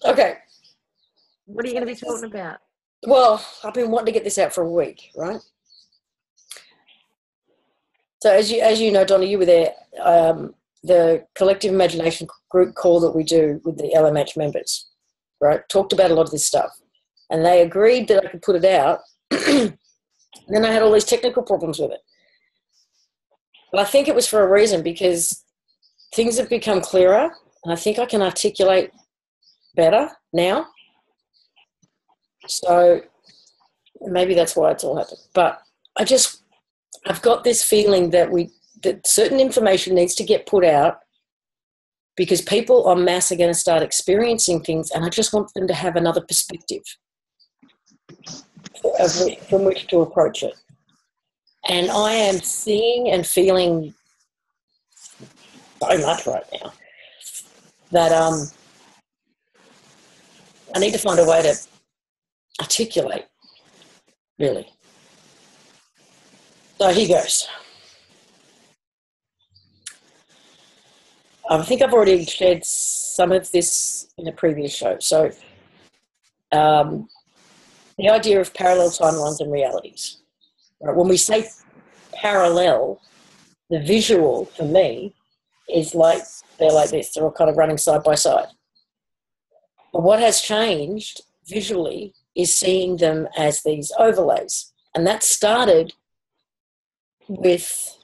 Okay. What are you going to be talking about? Well, I've been wanting to get this out for a week, right? So as you know, Donna, you were there. The collective imagination group call that we do with the LMH members, right? Talked about a lot of this stuff, and they agreed that I could put it out. And then I had all these technical problems with it. But I think it was for a reason, because things have become clearer, and I think I can articulate better now. So maybe that's why it's all happened. But I've got this feeling that certain information needs to get put out, because people en masse are going to start experiencing things, and I just want them to have another perspective from which to approach it. And I am seeing and feeling so much right now that I need to find a way to articulate, really. So here goes. I think I've already shared some of this in a previous show. So the idea of parallel timelines and realities. Right? When we say parallel, the visual for me is like they're like this. They're all kind of running side by side. But what has changed visually is seeing them as these overlays. And that started with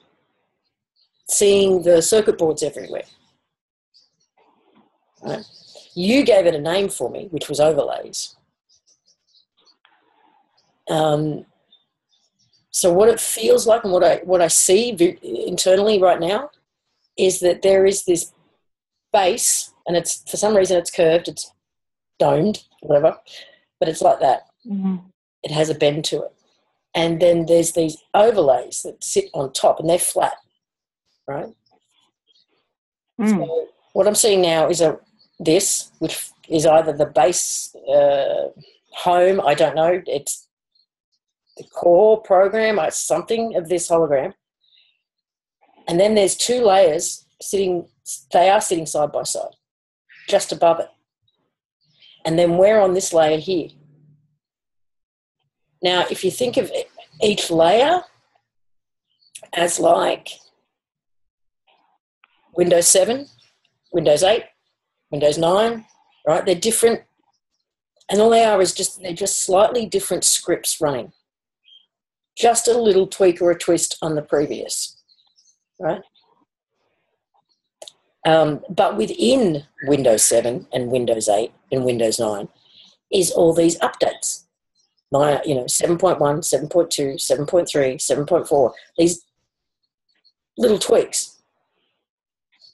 seeing the circuit boards everywhere. Right? You gave it a name for me, which was overlays. So what it feels like and what I see internally right now is that there is this base, and it's for some reason it's curved, it's domed, whatever, but it's like that. Mm-hmm. It has a bend to it. And then there's these overlays that sit on top, and they're flat, right? So what I'm seeing now is this, which is either the base home, I don't know, it's the core program, it's something of this hologram. And then there's two layers they are sitting side by side, just above it. And then we're on this layer here. Now, if you think of each layer as like Windows 7, Windows 8, Windows 9, right? They're different. And all they are is they're just slightly different scripts running. Just a little tweak or a twist on the previous, right? But within Windows 7 and Windows 8 and Windows 9 is all these updates. 7.1, 7.2, 7.3, 7.4, these little tweaks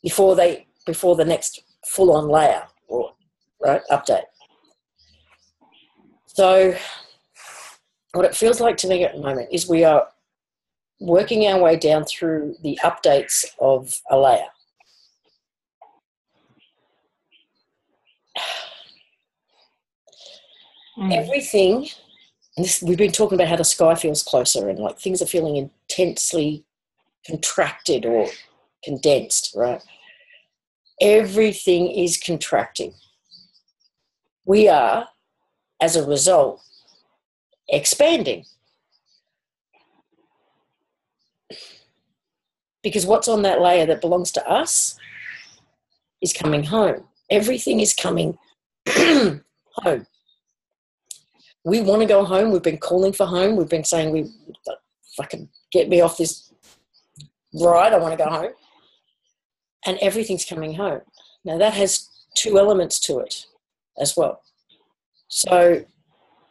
before the next full-on layer or right update. So what it feels like to me at the moment is we are working our way down through the updates of a layer. Everything, and we've been talking about how the sky feels closer and like things are feeling intensely contracted or condensed, right? Everything is contracting. We are, as a result, expanding. Because what's on that layer that belongs to us is coming home. Everything is coming home. We want to go home. We've been calling for home. We've been saying, fucking get me off this ride. I want to go home. And everything's coming home. Now that has two elements to it as well. So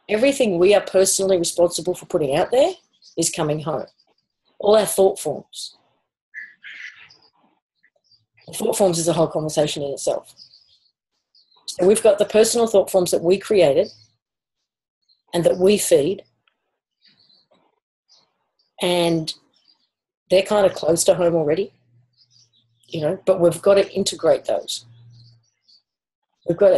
everything we are personally responsible for putting out there is coming home. All our thought forms. The thought forms is a whole conversation in itself. So we've got the personal thought forms that we created and that we feed, and they're kind of close to home already, but we've got to integrate those. We've got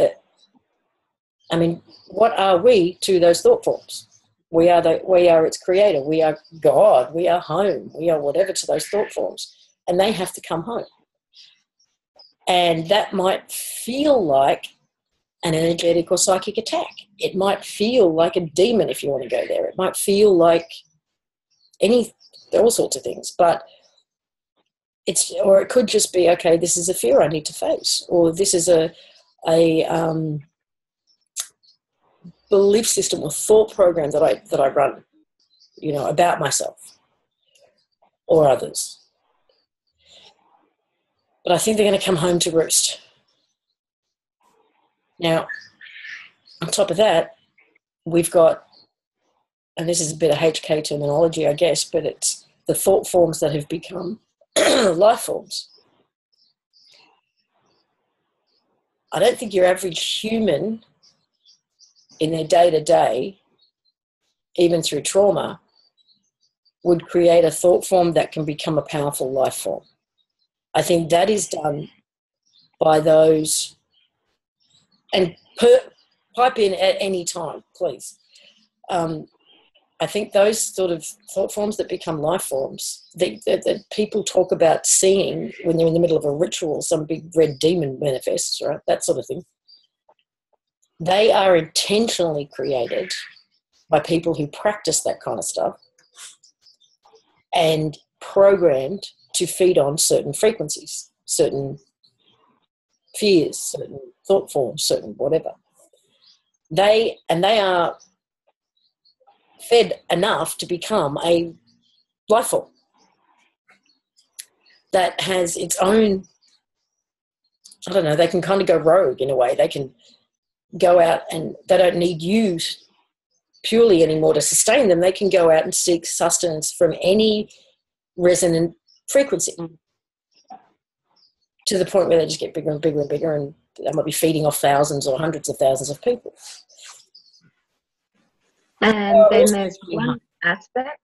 to, what are we to those thought forms? We are its creator. We are God. We are home. We are whatever to those thought forms, and they have to come home. And that might feel like an energetic or psychic attack. It might feel like a demon if you want to go there. It might feel like all sorts of things, but or it could just be, okay, this is a fear I need to face, or this is a belief system or thought program that I run, about myself or others. But I think they're going to come home to roost. Now, on top of that, we've got, and this is a bit of HK terminology, I guess, but it's the thought forms that have become life forms. I don't think your average human in their day-to-day, even through trauma, would create a thought form that can become a powerful life form. I think that is done by those, and pipe in at any time, please. I think those sort of thought forms that become life forms, that people talk about seeing when they're in the middle of a ritual, some big red demon manifests, right? That sort of thing. They are intentionally created by people who practice that kind of stuff and programmed to feed on certain frequencies, certain fears, certain thought forms, certain whatever. They are fed enough to become a life form that has its own, I don't know, they can kind of go rogue in a way. They can go out and they don't need you purely anymore to sustain them. They can go out and seek sustenance from any resonant frequency to the point where they just get bigger and bigger and bigger, and they might be feeding off thousands or hundreds of thousands of people. And then there's one aspect.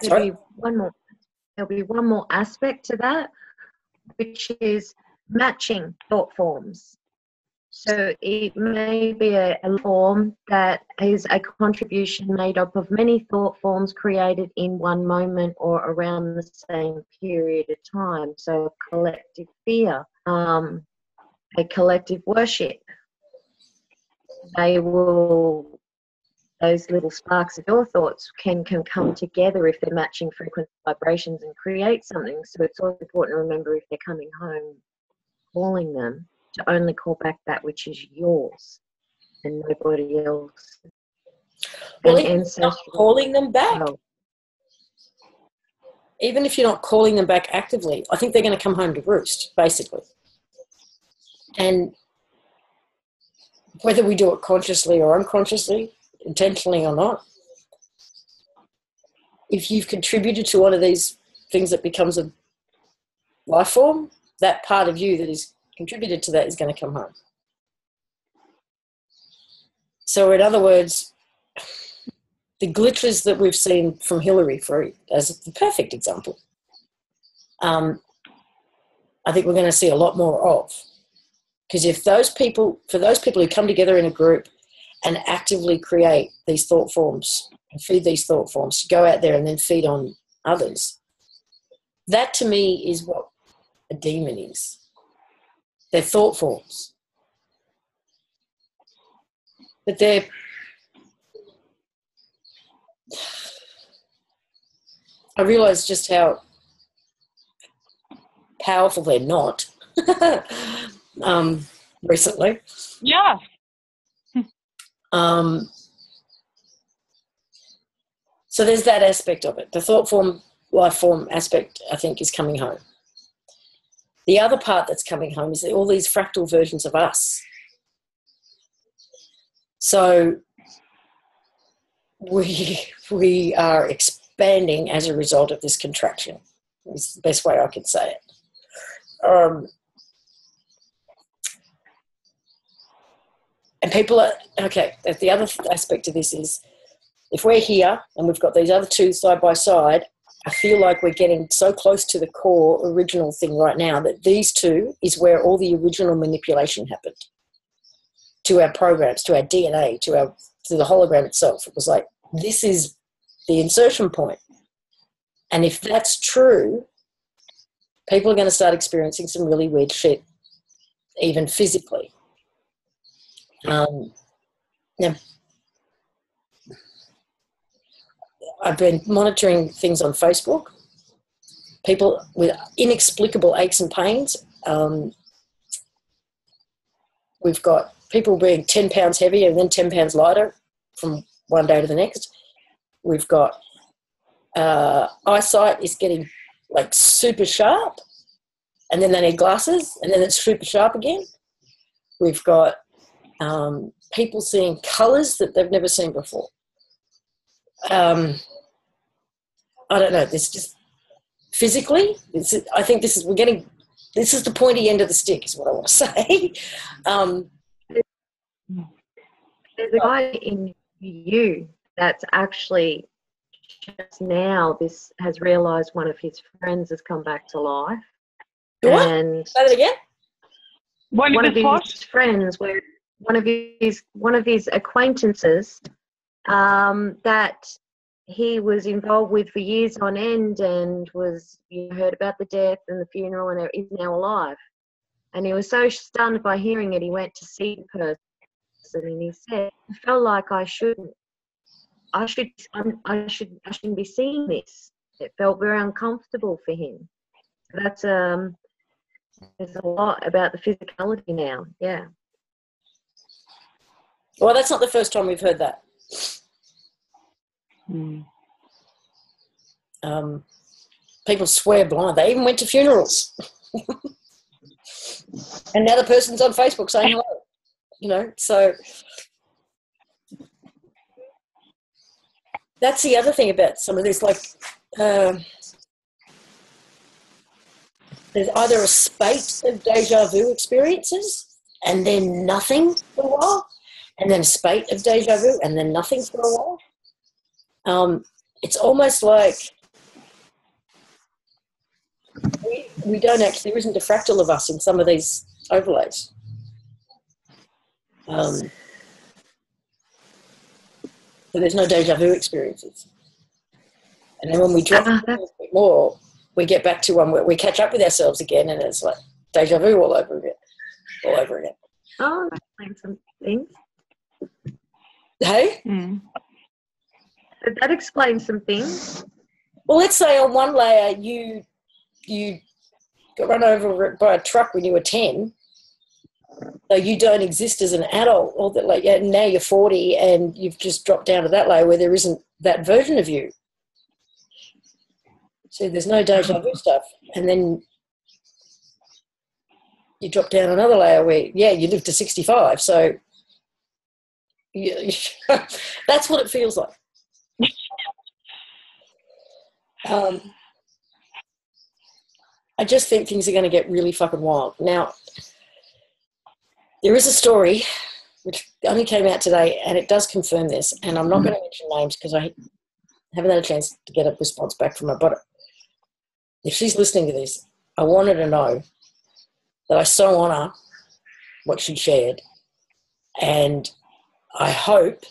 There'll be one more aspect to that, which is matching thought forms. So it may be a form that is a contribution made up of many thought forms created in one moment or around the same period of time. So a collective fear, a collective worship. Those little sparks of your thoughts can come together if they're matching frequency vibrations and create something. So it's also important to remember, if they're coming home, calling them, to only call back that which is yours and nobody else. Well, even if you're not calling them back, even if you're not calling them back actively, I think they're going to come home to roost, basically. And whether we do it consciously or unconsciously, intentionally or not, if you've contributed to one of these things that becomes a life form, that part of you that is contributed to that is going to come home. So in other words, the glitches that we've seen from Hillary, as the perfect example, I think we're going to see a lot more of. Because for those people who come together in a group and actively create these thought forms and feed these thought forms, to go out there and then feed on others, that to me is what a demon is. They're thought forms. But I realise just how powerful they're not recently. Yeah. So there's that aspect of it. The thought form, life form aspect, I think, is coming home. The other part that's coming home is all these fractal versions of us. So we are expanding as a result of this contraction. Is the best way I could say it. And people are, okay, the other aspect of this is, if we're here and we've got these other two side by side, I feel like we're getting so close to the core original thing right now that these two is where all the original manipulation happened to our programs, to our DNA, to the hologram itself. It was like, this is the insertion point. And if that's true, people are going to start experiencing some really weird shit, even physically. Now, I've been monitoring things on Facebook. People with inexplicable aches and pains. We've got people being 10 pounds heavier and then 10 pounds lighter from one day to the next. We've got eyesight is getting like super sharp, and then they need glasses, and then it's super sharp again. We've got people seeing colours that they've never seen before. I don't know. This just physically. I think this is the pointy end of the stick, is what I want to say. There's a guy in you that's actually just now this has realised one of his friends has come back to life. What? And say that again. One of his friends, where one of his acquaintances that he was involved with for years on end, and heard about the death and the funeral, and is now alive. And he was so stunned by hearing it, he went to see the person, and he said, "I felt like I shouldn't be seeing this." It felt very uncomfortable for him. That's there's a lot about the physicality now. Yeah. Well, that's not the first time we've heard that. People swear blind. They even went to funerals. And now the person's on Facebook saying hello. So that's the other thing about some of this. Like, there's either a spate of deja vu experiences and then nothing for a while, and then a spate of deja vu and then nothing for a while. It's almost like we don't actually, there isn't a fractal of us in some of these overlays. So there's no deja vu experiences. And then when we drop a little bit more, we get back to one where we catch up with ourselves again, and it's like deja vu all over again. Oh, that explains some things. Hey? That explains some things. Well, let's say on one layer you got run over by a truck when you were 10, so you don't exist as an adult, or that, like, now you're 40 and you've just dropped down to that layer where there isn't that version of you. So there's no deja vu stuff. And then you drop down another layer where, you live to 65. So that's what it feels like. I just think things are going to get really fucking wild. Now, there is a story which only came out today, and it does confirm this, and I'm not going to mention names because I haven't had a chance to get a response back from her, but if she's listening to this, I want her to know that I so honour what she shared, and I hope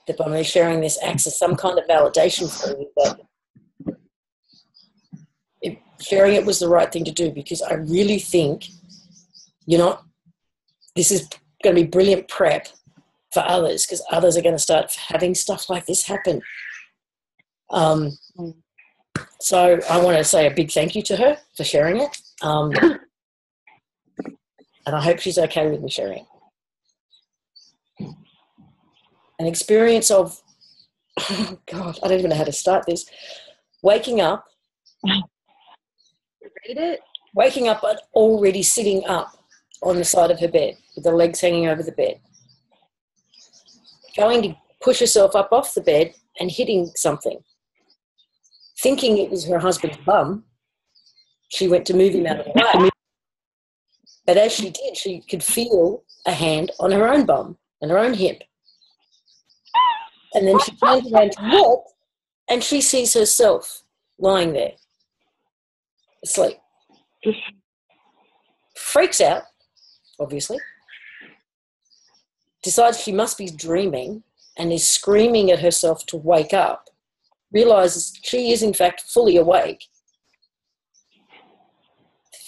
that by me sharing this acts as some kind of validation for you that sharing it was the right thing to do, because I really think this is going to be brilliant prep for others, because others are going to start having stuff like this happen. So I want to say a big thank you to her for sharing it. And I hope she's okay with me sharing it. An experience of, oh God, I don't even know how to start this. Waking up. Read it. Waking up but already sitting up on the side of her bed with the legs hanging over the bed. Going to push herself up off the bed and hitting something. Thinking it was her husband's bum, she went to move him out of the way. But as she did, she could feel a hand on her own bum and her own hip. And then she turns around to look, and she sees herself lying there, asleep. Freaks out, obviously. Decides she must be dreaming and is screaming at herself to wake up. Realises she is, in fact, fully awake.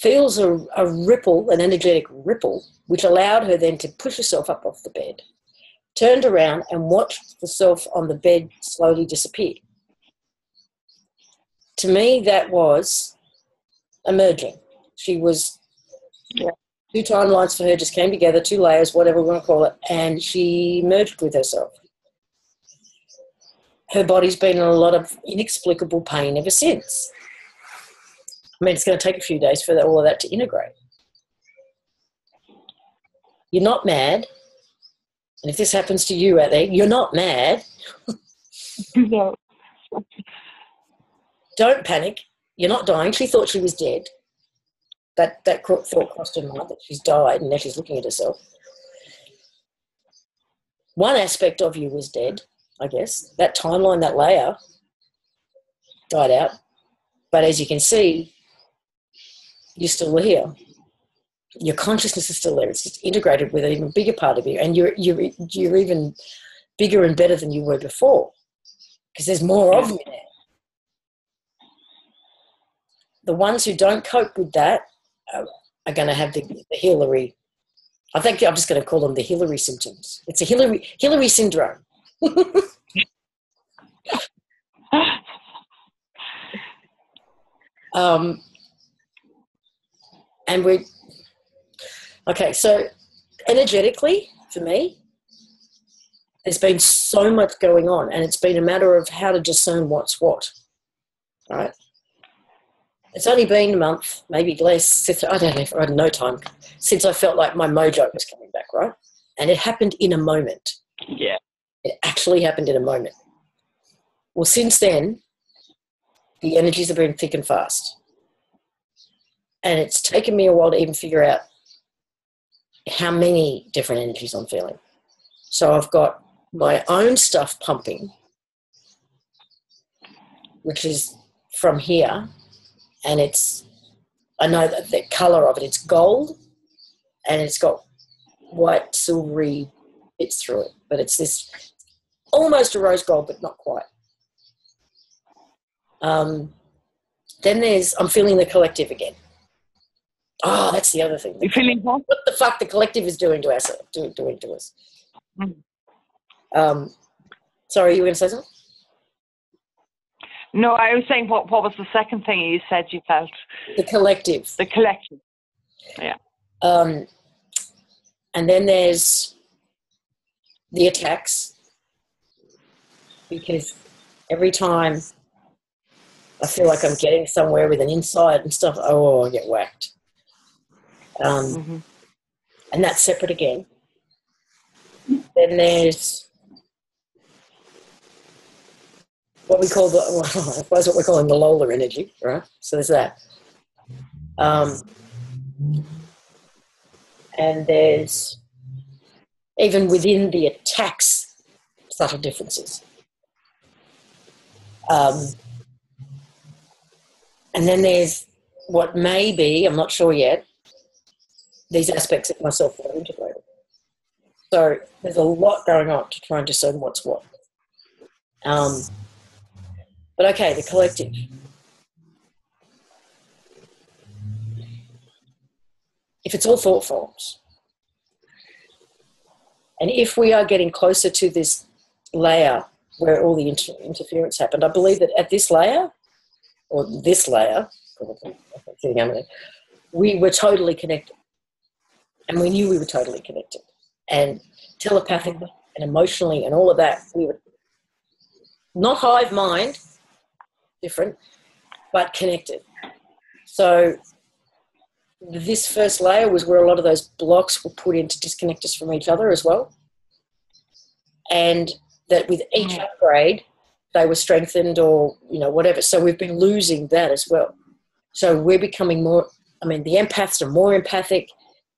feels a ripple, an energetic ripple, which allowed her then to push herself up off the bed, turned around and watched herself on the bed slowly disappear. To me, that was emerging. She was, two timelines for her just came together, two layers, whatever we want to call it, and she merged with herself. Her body's been in a lot of inexplicable pain ever since. I mean, it's going to take a few days for all of that to integrate. You're not mad. And if this happens to you out there, you're not mad. No. Don't panic. You're not dying. She thought she was dead. That thought crossed her mind that she's died, and now she's looking at herself. One aspect of you was dead, I guess. That timeline, that layer, died out. But as you can see, you're still here. Your consciousness is still there. It's just integrated with an even bigger part of you, and you're even bigger and better than you were before because there's more of you now. The ones who don't cope with that are going to have the Hillary. I think I'm just going to call them the Hillary symptoms. It's a Hillary syndrome. And we're okay. So energetically, for me, there's been so much going on, and it's been a matter of how to discern what's what. Right? It's only been a month, maybe less. Since, I don't know. I had no time since I felt like my mojo was coming back. Right, and it happened in a moment. Yeah, it actually happened in a moment. Well, since then, the energies have been thick and fast. And it's taken me a while to even figure out how many different energies I'm feeling. So I've got my own stuff pumping, which is from here, and I know that the colour of it, it's gold, and it's got white silvery bits through it, but it's this almost a rose gold, but not quite. Then I'm feeling the collective again. Oh, that's the other thing. You feeling what? What the fuck the collective is doing to us? Doing to us. Sorry, you were going to say something? No, I was saying what was the second thing you said you felt? The collective. The collective. Yeah. And then there's the attacks, because every time I feel like I'm getting somewhere with an insight and stuff, I get whacked. And that's separate again. Then there's what we call that's what we're calling the Lola energy, right? So there's that. And there's even within the attacks, subtle differences. And then there's what may be, I'm not sure yet, these aspects of myself that are integrated. So there's a lot going on to try and discern what's what. But okay, the collective. If it's all thought forms, and if we are getting closer to this layer where all the interference happened, I believe that at this layer, or this layer, we were totally connected. And we knew we were totally connected. And telepathically and emotionally and all of that, we were not hive mind, different, but connected. So this first layer was where a lot of those blocks were put in to disconnect us from each other as well. And that with each upgrade, they were strengthened or, whatever. So we've been losing that as well. So we're becoming more, the empaths are more empathic,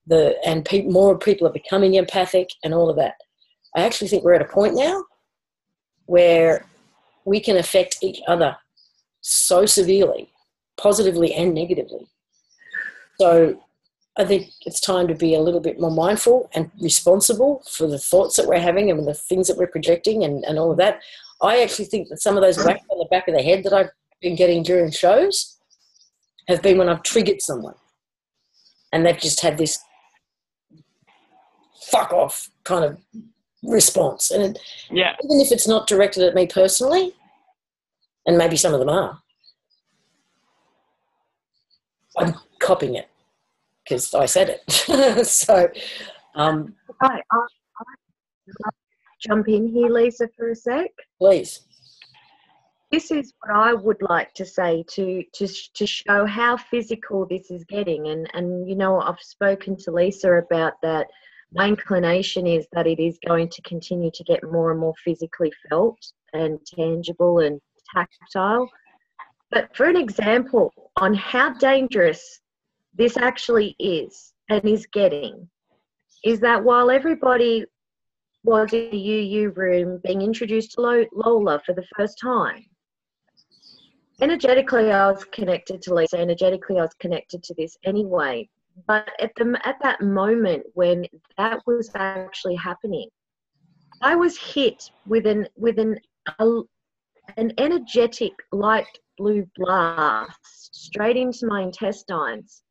more people are becoming empathic and all of that. I actually think we're at a point now where we can affect each other so severely, positively and negatively. So I think it's time to be a little bit more mindful and responsible for the thoughts that we're having and the things that we're projecting and all of that. I actually think that some of those whacks on the back of the head that I've been getting during shows have been when I've triggered someone. and they've just had this fuck off kind of response. And even if it's not directed at me personally, and maybe some of them are, I'm copying it because I said it. So, I jump in here, Lisa, for a sec. Please. This is what I would like to say to show how physical this is getting. And you know, I've spoken to Lisa about that. My inclination is that it is going to continue to get more and more physically felt and tangible and tactile. But for an example on how dangerous this actually is and is getting, is that while everybody was in the UU room being introduced to Lola for the first time, energetically I was connected to Lisa, energetically I was connected to this anyway. But at that moment when that was actually happening, I was hit with an energetic light blue blast straight into my intestines.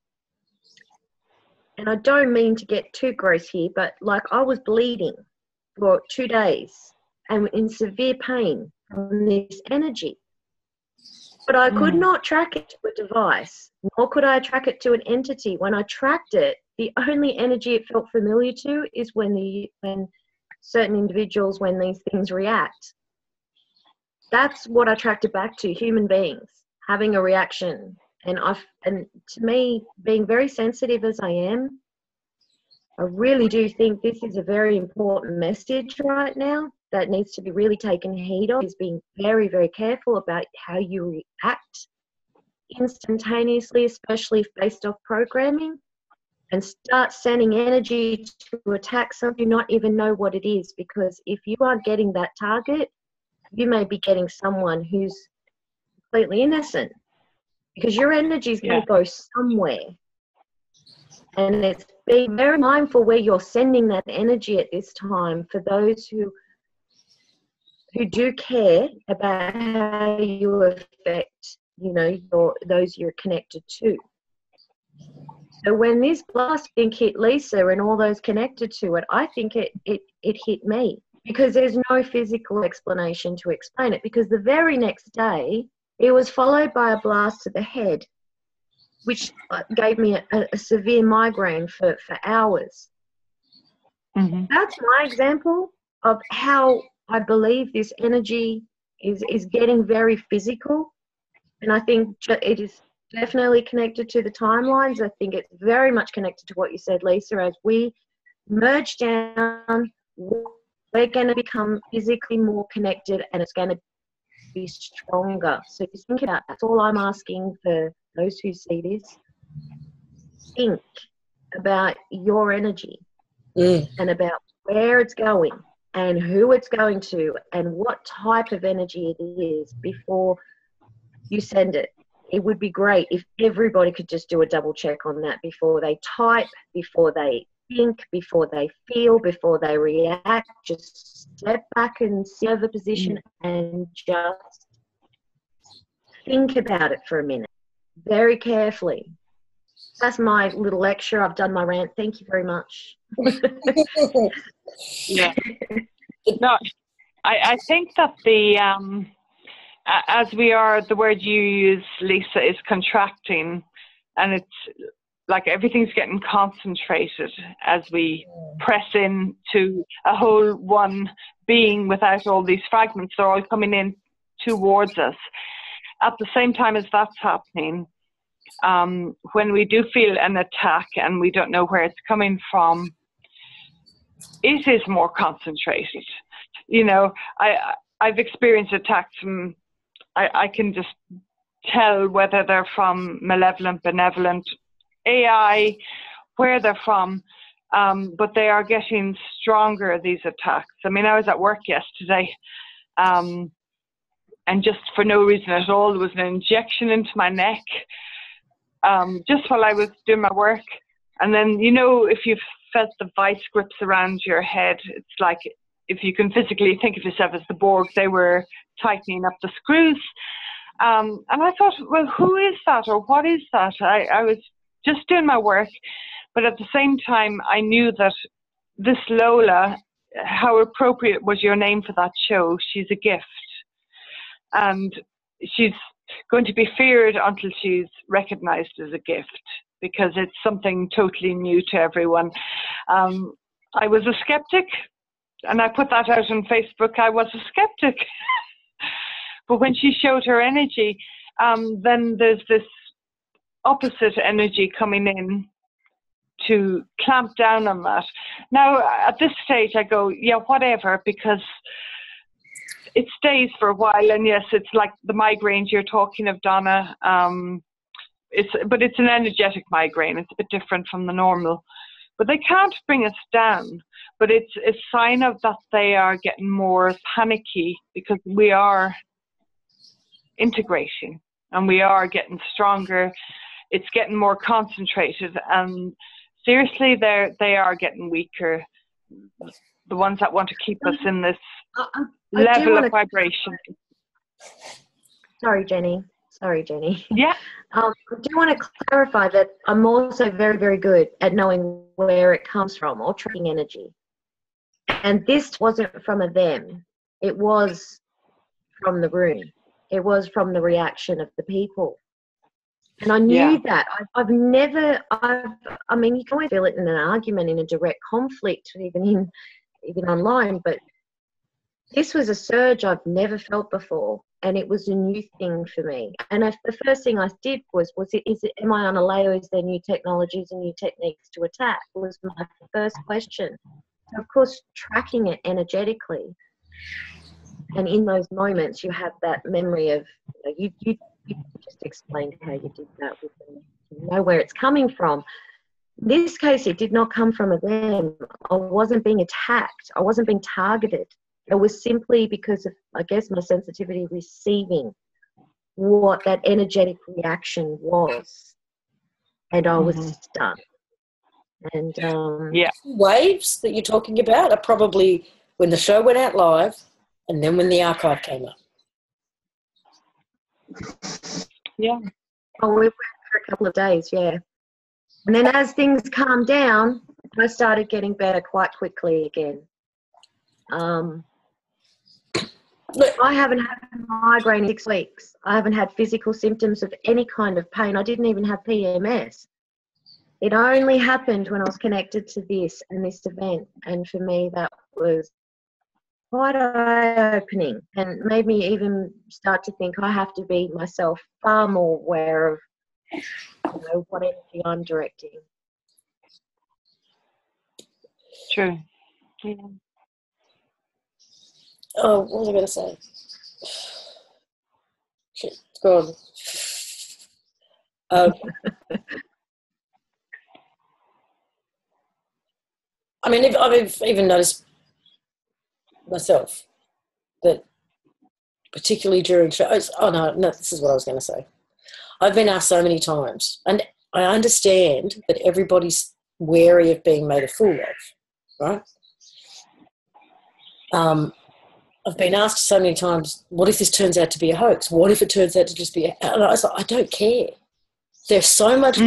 And I don't mean to get too gross here, but like I was bleeding for 2 days and in severe pain from this energy. But I could not track it to a device, nor could I track it to an entity. When I tracked it, the only energy it felt familiar to is when certain individuals, when these things react. That's what I tracked it back to, human beings having a reaction. And to me, being very sensitive as I am, I really do think this is a very important message right now that needs to be really taken heed of, is being very, very careful about how you react instantaneously, especially based off programming, and start sending energy to attack something you not even know what it is. Because if you aren't getting that target, you may be getting someone who's completely innocent, because your energy is going to go somewhere. And it's being very mindful where you're sending that energy at this time for those who do care about how you affect, you know, those you're connected to. So when this blast hit Lisa and all those connected to it, I think it hit me, because there's no physical explanation to explain it. Because the very next day, it was followed by a blast to the head, which gave me a severe migraine for hours. Mm-hmm. That's my example of how I believe this energy is getting very physical. And I think it is definitely connected to the timelines. I think it's very much connected to what you said, Lisa. As we merge down, we're going to become physically more connected, and it's going to be stronger. So just think about, that's all I'm asking for those who see this. Think about your energy and about where it's going and who it's going to and what type of energy it is before you send it. It would be great if everybody could just do a double check on that before they type, before they think, before they feel, before they react. Just step back and sit over position and just think about it for a minute, very carefully. That's my little lecture. I've done my rant. Thank you very much. Yeah. No, I think that as we are, the word you use, Lisa, is contracting, and it's like everything's getting concentrated as we press into a whole one being without all these fragments. They're all coming in towards us. At the same time as that's happening, when we do feel an attack and we don't know where it's coming from, it is more concentrated. You know, I've experienced attacks from, I can just tell whether they're from malevolent, benevolent, AI, where they're from, but they are getting stronger, these attacks. I mean, I was at work yesterday, and just for no reason at all, there was an injection into my neck, just while I was doing my work. And then, you know, if you've felt the vice grips around your head, it's like if you can physically think of yourself as the Borg, they were tightening up the screws. And I thought, well, who is that, or what is that? I was just doing my work. But at the same time, I knew that this Lola, how appropriate was your name for that show. She's a gift. And she's going to be feared until she's recognized as a gift, because it's something totally new to everyone. I was a skeptic, and I put that out on Facebook. I was a skeptic. But when she showed her energy, then there's this opposite energy coming in to clamp down on that. Now, at this stage, I go, yeah, whatever, because it stays for a while. And yes, it's like the migraines you're talking of, Donna. But it's an energetic migraine. It's a bit different from the normal. But they can't bring us down. But it's a sign of that they are getting more panicky, because we are integrating and we are getting stronger. It's getting more concentrated, and seriously, they are getting weaker. The ones that want to keep us in this level of vibration. Sorry, Jenny. Yeah. I do want to clarify that I'm also very, very good at knowing where it comes from, or tracking energy. And this wasn't from a them. It was from the room. It was from the reaction of the people. And I knew that. I mean, you can always feel it in an argument, in a direct conflict, even online, but this was a surge I've never felt before, and it was a new thing for me. And the first thing I did am I on a layer? Is there new technologies and new techniques to attack? Was my first question. So of course, tracking it energetically, and in those moments, you have that memory of, you just explained how you did that with them. You know where it's coming from. In this case, it did not come from them. I wasn't being attacked. I wasn't being targeted. It was simply because of, I guess, my sensitivity receiving what that energetic reaction was. And I was stunned. And waves that you're talking about are probably when the show went out live and then when the archive came up. Yeah. Oh, we went for a couple of days, yeah. And then as things calmed down, I started getting better quite quickly again. I haven't had a migraine in 6 weeks. I haven't had physical symptoms of any kind of pain. I didn't even have PMS. It only happened when I was connected to this and this event. And for me, that was quite eye-opening, and made me even start to think I have to be myself far more aware of, what energy I'm directing. True. Yeah. Oh, what was I going to say? Shit, it's gone. I mean, I've even noticed myself that, particularly during shows, no, this is what I was going to say. I've been asked so many times, and I understand that everybody's wary of being made a fool of, right? I've been asked so many times, what if this turns out to be a hoax? What if it turns out to just be and I was like, I don't care. There's so much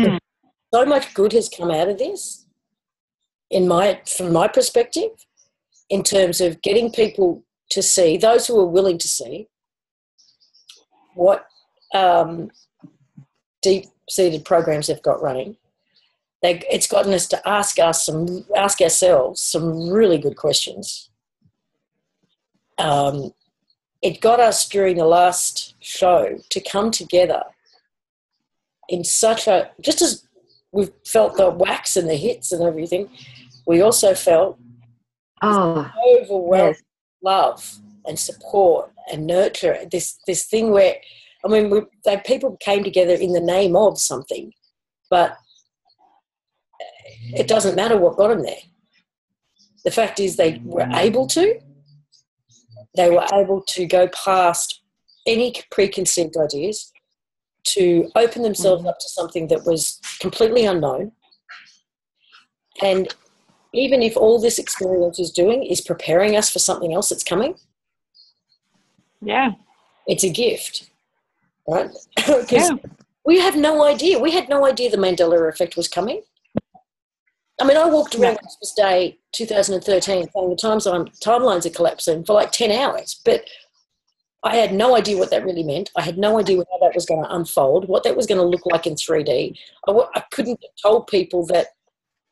good has come out of this, from my perspective, in terms of getting people to see, those who are willing to see, what deep-seated programs they've got running. It's gotten us to ask ourselves some really good questions. It got us during the last show to come together in such a, just as we've felt the whacks and the hits and everything, we also felt overwhelming love and support and nurture. This thing where, I mean, people came together in the name of something, but it doesn't matter what got them there. The fact is they were able to. They were able to go past any preconceived ideas, to open themselves up to something that was completely unknown. And even if all this experience is doing is preparing us for something else that's coming, yeah, it's a gift, right? Because We have no idea. We had no idea the Mandela Effect was coming. I mean, I walked around Christmas Day 2013 saying the timelines are collapsing for like 10 hours, but I had no idea what that really meant. I had no idea how that was going to unfold, what that was going to look like in 3D. I couldn't have told people that,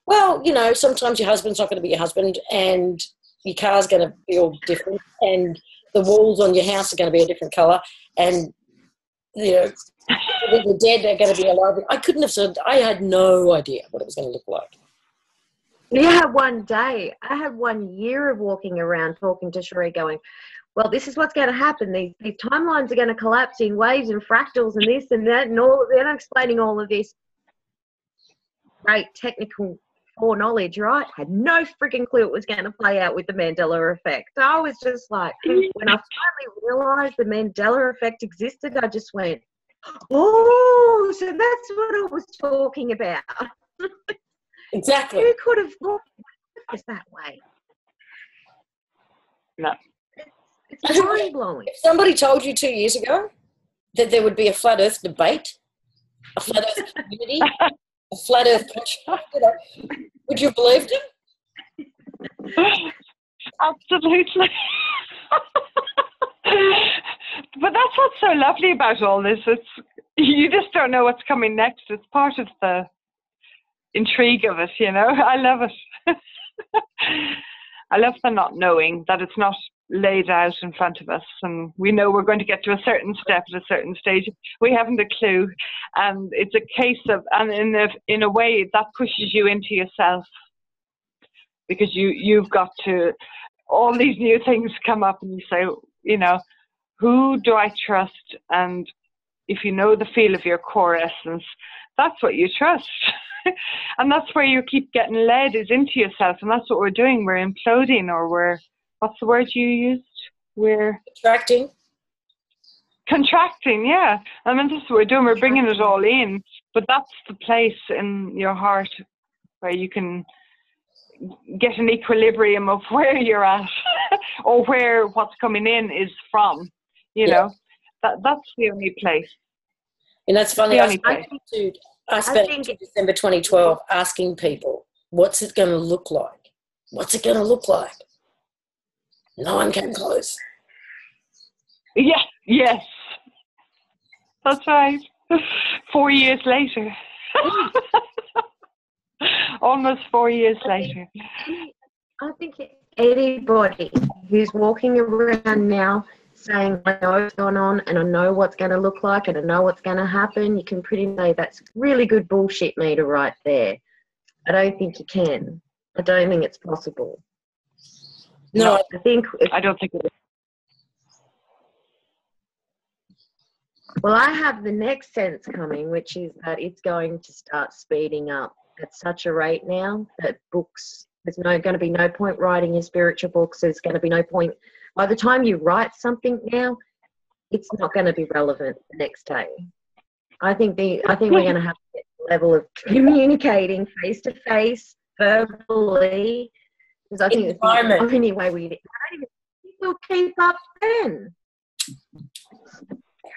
well, you know, sometimes your husband's not going to be your husband and your car's going to be all different and the walls on your house are going to be a different colour and, you know, the dead are going to be alive. I couldn't have said, I had no idea what it was going to look like. Yeah, one day. I had 1 year of walking around talking to Cherie going, well, this is what's going to happen. These timelines are going to collapse in waves and fractals and this and that and all. They're explaining all of this great technical foreknowledge, right? Had no freaking clue it was going to play out with the Mandela Effect. So I was just like, when I finally realised the Mandela Effect existed, I just went, oh, so that's what I was talking about. Exactly. Who could have thought it was that way? No. It's mind-blowing. If somebody told you 2 years ago that there would be a flat earth debate, a flat earth community, a flat earth country, would you have believed him? Absolutely. But that's what's so lovely about all this. It's, you just don't know what's coming next. It's part of the intrigue of it, you know. I love it. I love the not knowing, that it's not laid out in front of us and we know we're going to get to a certain step at a certain stage. We haven't a clue, and it's a case of, and in a way that pushes you into yourself, because you've got to, all these new things come up and you say, you know, who do I trust? And if you know the feel of your core essence, that's what you trust. And that's where you keep getting led, is into yourself. And that's what we're doing. We're imploding, or we're, what's the word you used? We're contracting, yeah. I mean, that's what we're doing. We're bringing it all in. But that's the place in your heart where you can get an equilibrium of where you're at or where what's coming in is from, you know. That's the only place. And that's funny. I spent December 2012 asking people, what's it going to look like? What's it going to look like? No one came close. Yeah, yes. That's right. 4 years later. Almost 4 years later. I think anybody who's walking around now saying, I know what's going on and I know what's going to look like and I know what's going to happen, you can pretty much say that's really good bullshit meter right there. I don't think you can. I don't think it's possible. No, I don't think it is. Well, I have the next sense coming, which is that it's going to start speeding up at such a rate now that books, there's going to be no point writing your spiritual books. There's going to be no point. By the time you write something now, it's not going to be relevant the next day. I think we're going to have to get to the level of communicating face to face, verbally, because I think it's the only way we. I don't even think we'll keep up then.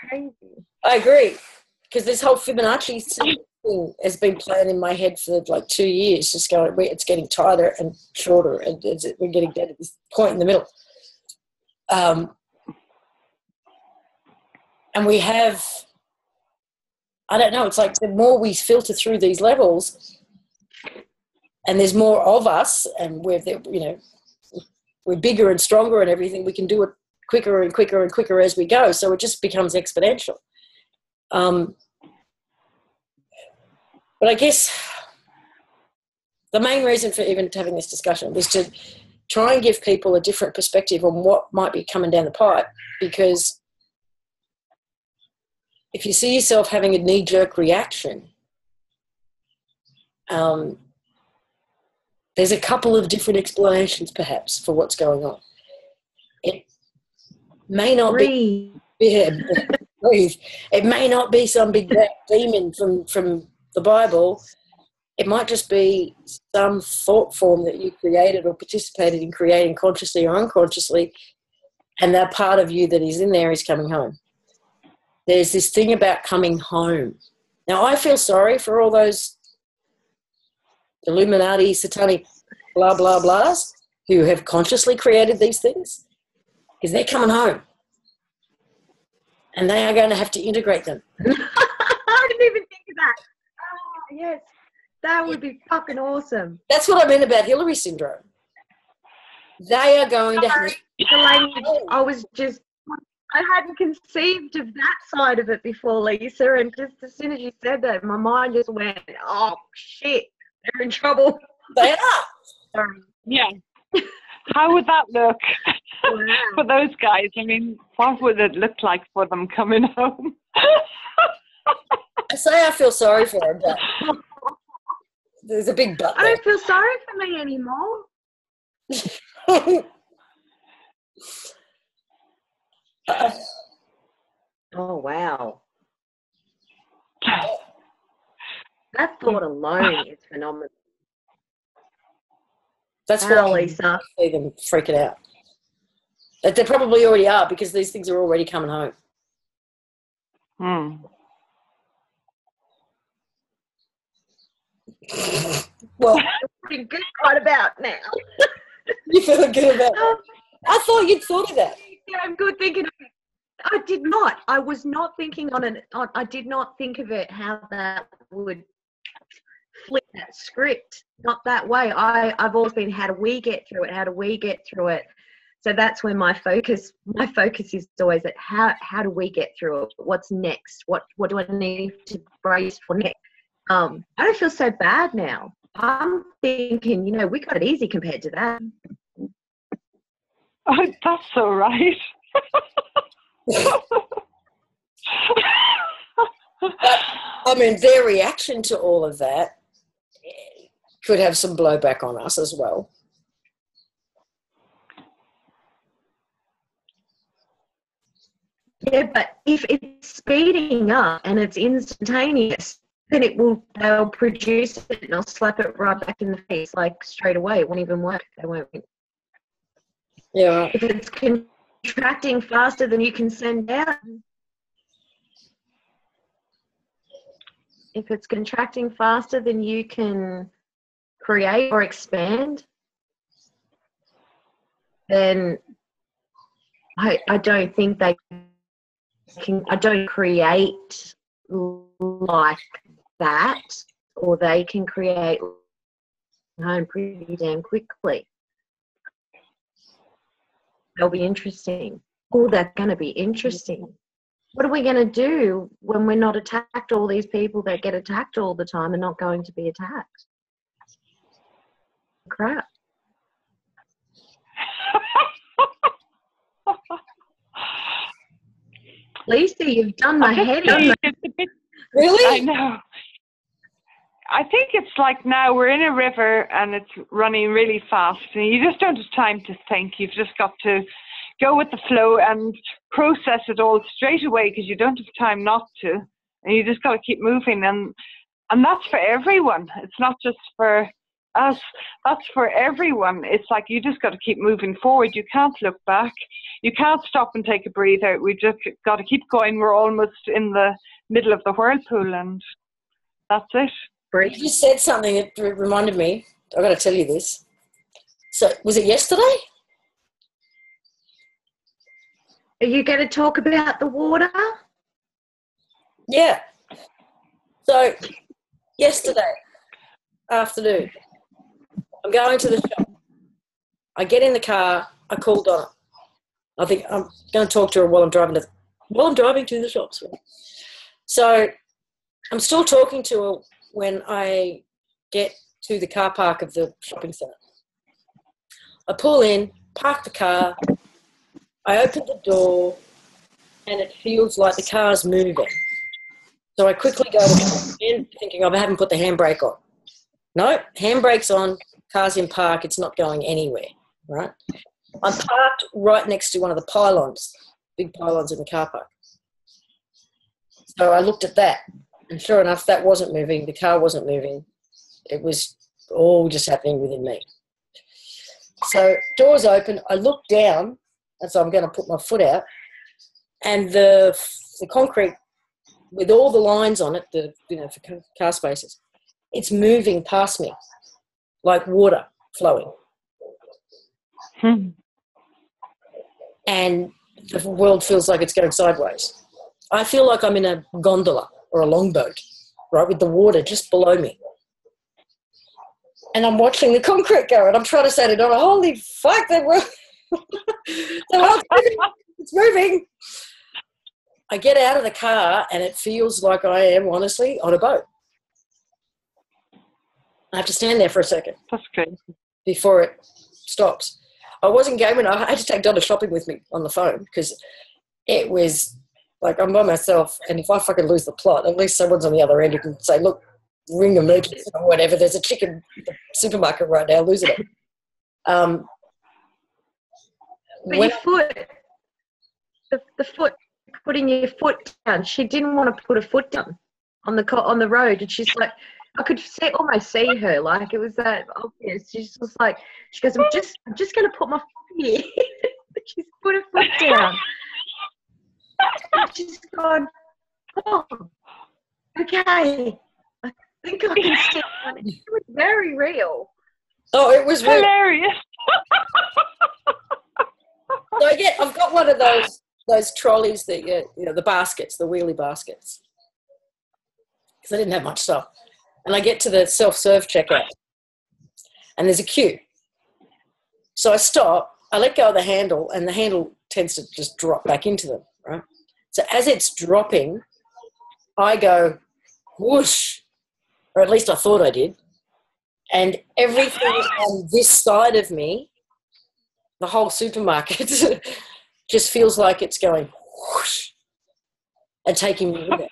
Crazy. I agree, because this whole Fibonacci thing has been playing in my head for like 2 years. Just going, it's getting tighter and shorter, and we're getting down to this point in the middle. And we have, I don't know, it's like the more we filter through these levels and there's more of us and we're bigger and stronger and everything, we can do it quicker and quicker and quicker as we go. So it just becomes exponential. But I guess the main reason for even having this discussion was to try and give people a different perspective on what might be coming down the pipe, because if you see yourself having a knee-jerk reaction, there's a couple of different explanations perhaps for what's going on. It may not be it may not be some big bad demon from the Bible. It might just be some thought form that you created or participated in creating consciously or unconsciously, and that part of you that is in there is coming home. There's this thing about coming home. Now, I feel sorry for all those Illuminati, satanic, blah, blah, blahs who have consciously created these things, because they're coming home and they are going to have to integrate them. I didn't even think of that. Oh, yes, that would be fucking awesome. That's what I mean about Hillary syndrome. They are going to have the language. I hadn't conceived of that side of it before, Lisa, and just as soon as you said that, my mind just went, oh, shit, they're in trouble. They are. Yeah. How would that look Wow. for those guys? I mean, what would it look like for them coming home? I say I feel sorry for them, but there's a big but I there. don't feel sorry for me anymore. Oh, wow. That thought alone is phenomenal. That's Wow, why Lisa. I see them freaking out. They probably already are, because these things are already coming home. Well, Pretty good right about now. you feeling good about that? I thought you'd thought of that. Yeah, I'm good thinking of it. I did not. I was not thinking on it. I did not think of it how that would flip that script. Not that way. I've always been, how do we get through it? How do we get through it? So that's where my focus is always at how do we get through it? What's next? What do I need to brace for next? I don't feel so bad now. I'm thinking, we got it easy compared to that. Oh, that's so right. I mean, their reaction to all of that could have some blowback on us as well. Yeah, but if it's speeding up and it's instantaneous, then they'll produce it and they'll slap it right back in the face, like straight away. It won't even work. They won't. Yeah. If it's contracting faster than you can send out, if it's contracting faster than you can create or expand, then I don't think they can. I don't create like that, or they can create home pretty damn quickly. They'll be interesting. Oh, that's going to be interesting. What are we going to do when we're not attacked? All these people that get attacked all the time are not going to be attacked. Crap. Lisa, you've done my head in. Really? I know. I think it's like now we're in a river and it's running really fast and you just don't have time to think. You've just got to go with the flow and process it all straight away because you don't have time not to. And you just got to keep moving. And that's for everyone. It's not just for us. That's for everyone. It's like you just got to keep moving forward. You can't look back. You can't stop and take a breather. We just got to keep going. We're almost in the middle of the whirlpool and that's it. You just said something that reminded me. I've got to tell you this. So, was it yesterday? Are you going to talk about the water? Yeah. So, yesterday afternoon, I'm going to the shop. I get in the car. I call Donna. I think I'm going to talk to her while I'm driving to the shops. So, I'm still talking to her when I get to the car park of the shopping centre. I pull in, park the car, I open the door, and it feels like the car's moving. So I quickly go to the end, thinking, I haven't put the handbrake on. No, handbrake's on, car's in park, it's not going anywhere, right? I'm parked right next to one of the pylons, big pylons in the car park. So I looked at that. And sure enough, that wasn't moving. The car wasn't moving. It was all just happening within me. So doors open. I look down, and so I'm going to put my foot out, and the concrete with all the lines on it, for car spaces, it's moving past me like water flowing. And the world feels like it's going sideways. I feel like I'm in a gondola or a longboat, right, with the water just below me. And I'm watching the concrete go, and I'm trying to say to Donna, holy fuck, the world's moving. It's moving. I get out of the car, and it feels like I am, honestly, on a boat. I have to stand there for a second. That's good. Before it stops. I wasn't gaming. I had to take Donna shopping with me on the phone because it was like I'm by myself, and if I fucking lose the plot, at least someone's on the other end who can say, look, ring emergency or whatever. There's a chicken at the supermarket right now, losing it. But your foot, the foot, putting your foot down. She didn't want to put her foot down on the road, and she's like, I could almost see her, like it was that obvious. She's just like, she goes, I'm just going to put my foot here. She's put her foot down. She's gone, oh, okay. I think I can see it. It was very real. Oh, it was real. Hilarious. So I've got one of those trolleys that the baskets, the wheelie baskets, because I didn't have much stuff. And I get to the self-serve checkout, and there's a queue. So I stop, I let go of the handle, and the handle tends to just drop back into them, right? So as it's dropping, I go whoosh, or at least I thought I did, and everything on this side of me, the whole supermarket, just feels like it's going whoosh and taking me with it.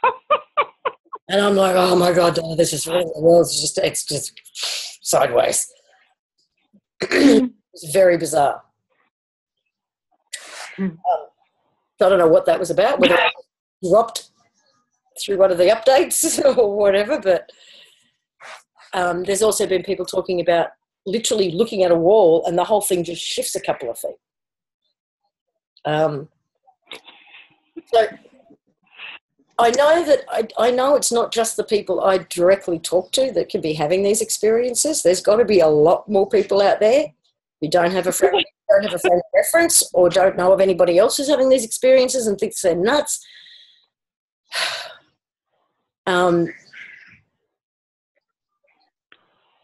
And I'm like, oh my God, this is real. The world's it's just sideways. It's very bizarre. I don't know what that was about, whether I dropped through one of the updates or whatever, but there's also been people talking about literally looking at a wall and the whole thing just shifts a couple of feet. So I know it's not just the people I directly talk to that can be having these experiences. There's got to be a lot more people out there who don't have a frame of reference or don't know of anybody else who's having these experiences and thinks they're nuts.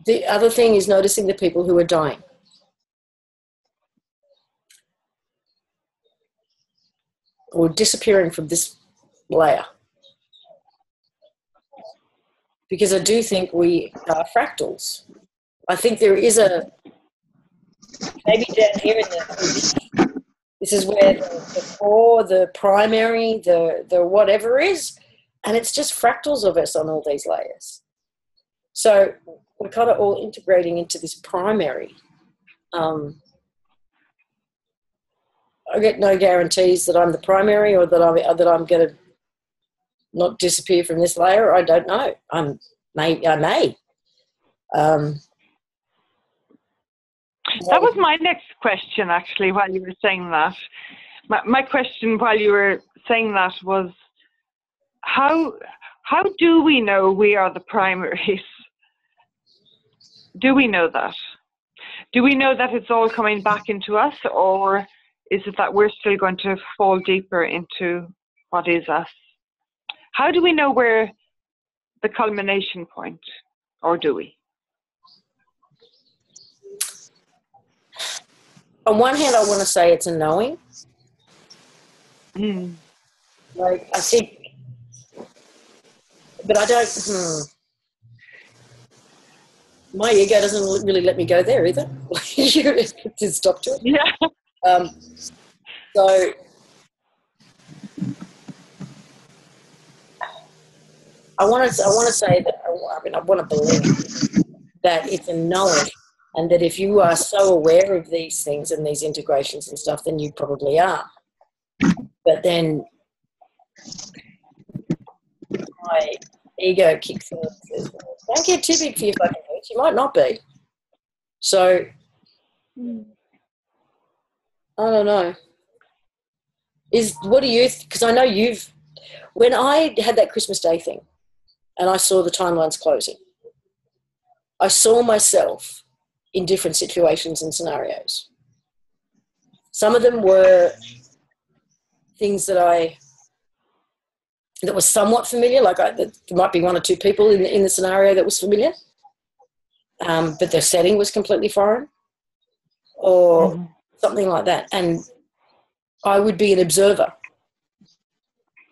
The other thing is noticing the people who are dying. Or disappearing from this layer. Because I do think we are fractals. I think there is maybe down here in this is where the core, the primary, the whatever is, and it's just fractals of us on all these layers. So we're kind of all integrating into this primary. I get no guarantees that I'm the primary or that I'm going to not disappear from this layer. I don't know. I may. That was my next question, actually, while you were saying that. My question while you were saying that was, how do we know we are the primaries? Do we know that? Do we know that it's all coming back into us, or is it that we're still going to fall deeper into what is us? How do we know we're the culmination point, or do we? On one hand, I want to say it's a knowing. Like, I think, but I don't, my ego doesn't really let me go there either. Just stop to it. Yeah. So I want to say that, I want to believe that it's a knowing, and that if you are so aware of these things and these integrations and stuff, then you probably are. But then my ego kicks in and says, don't get too big for your fucking boots. You might not be. So, I don't know. What do you, because I know when I had that Christmas Day thing and I saw the timelines closing, I saw myself in different situations and scenarios. Some of them were things that was somewhat familiar, like there might be one or two people in the scenario that was familiar, but the setting was completely foreign or something like that. And I would be an observer.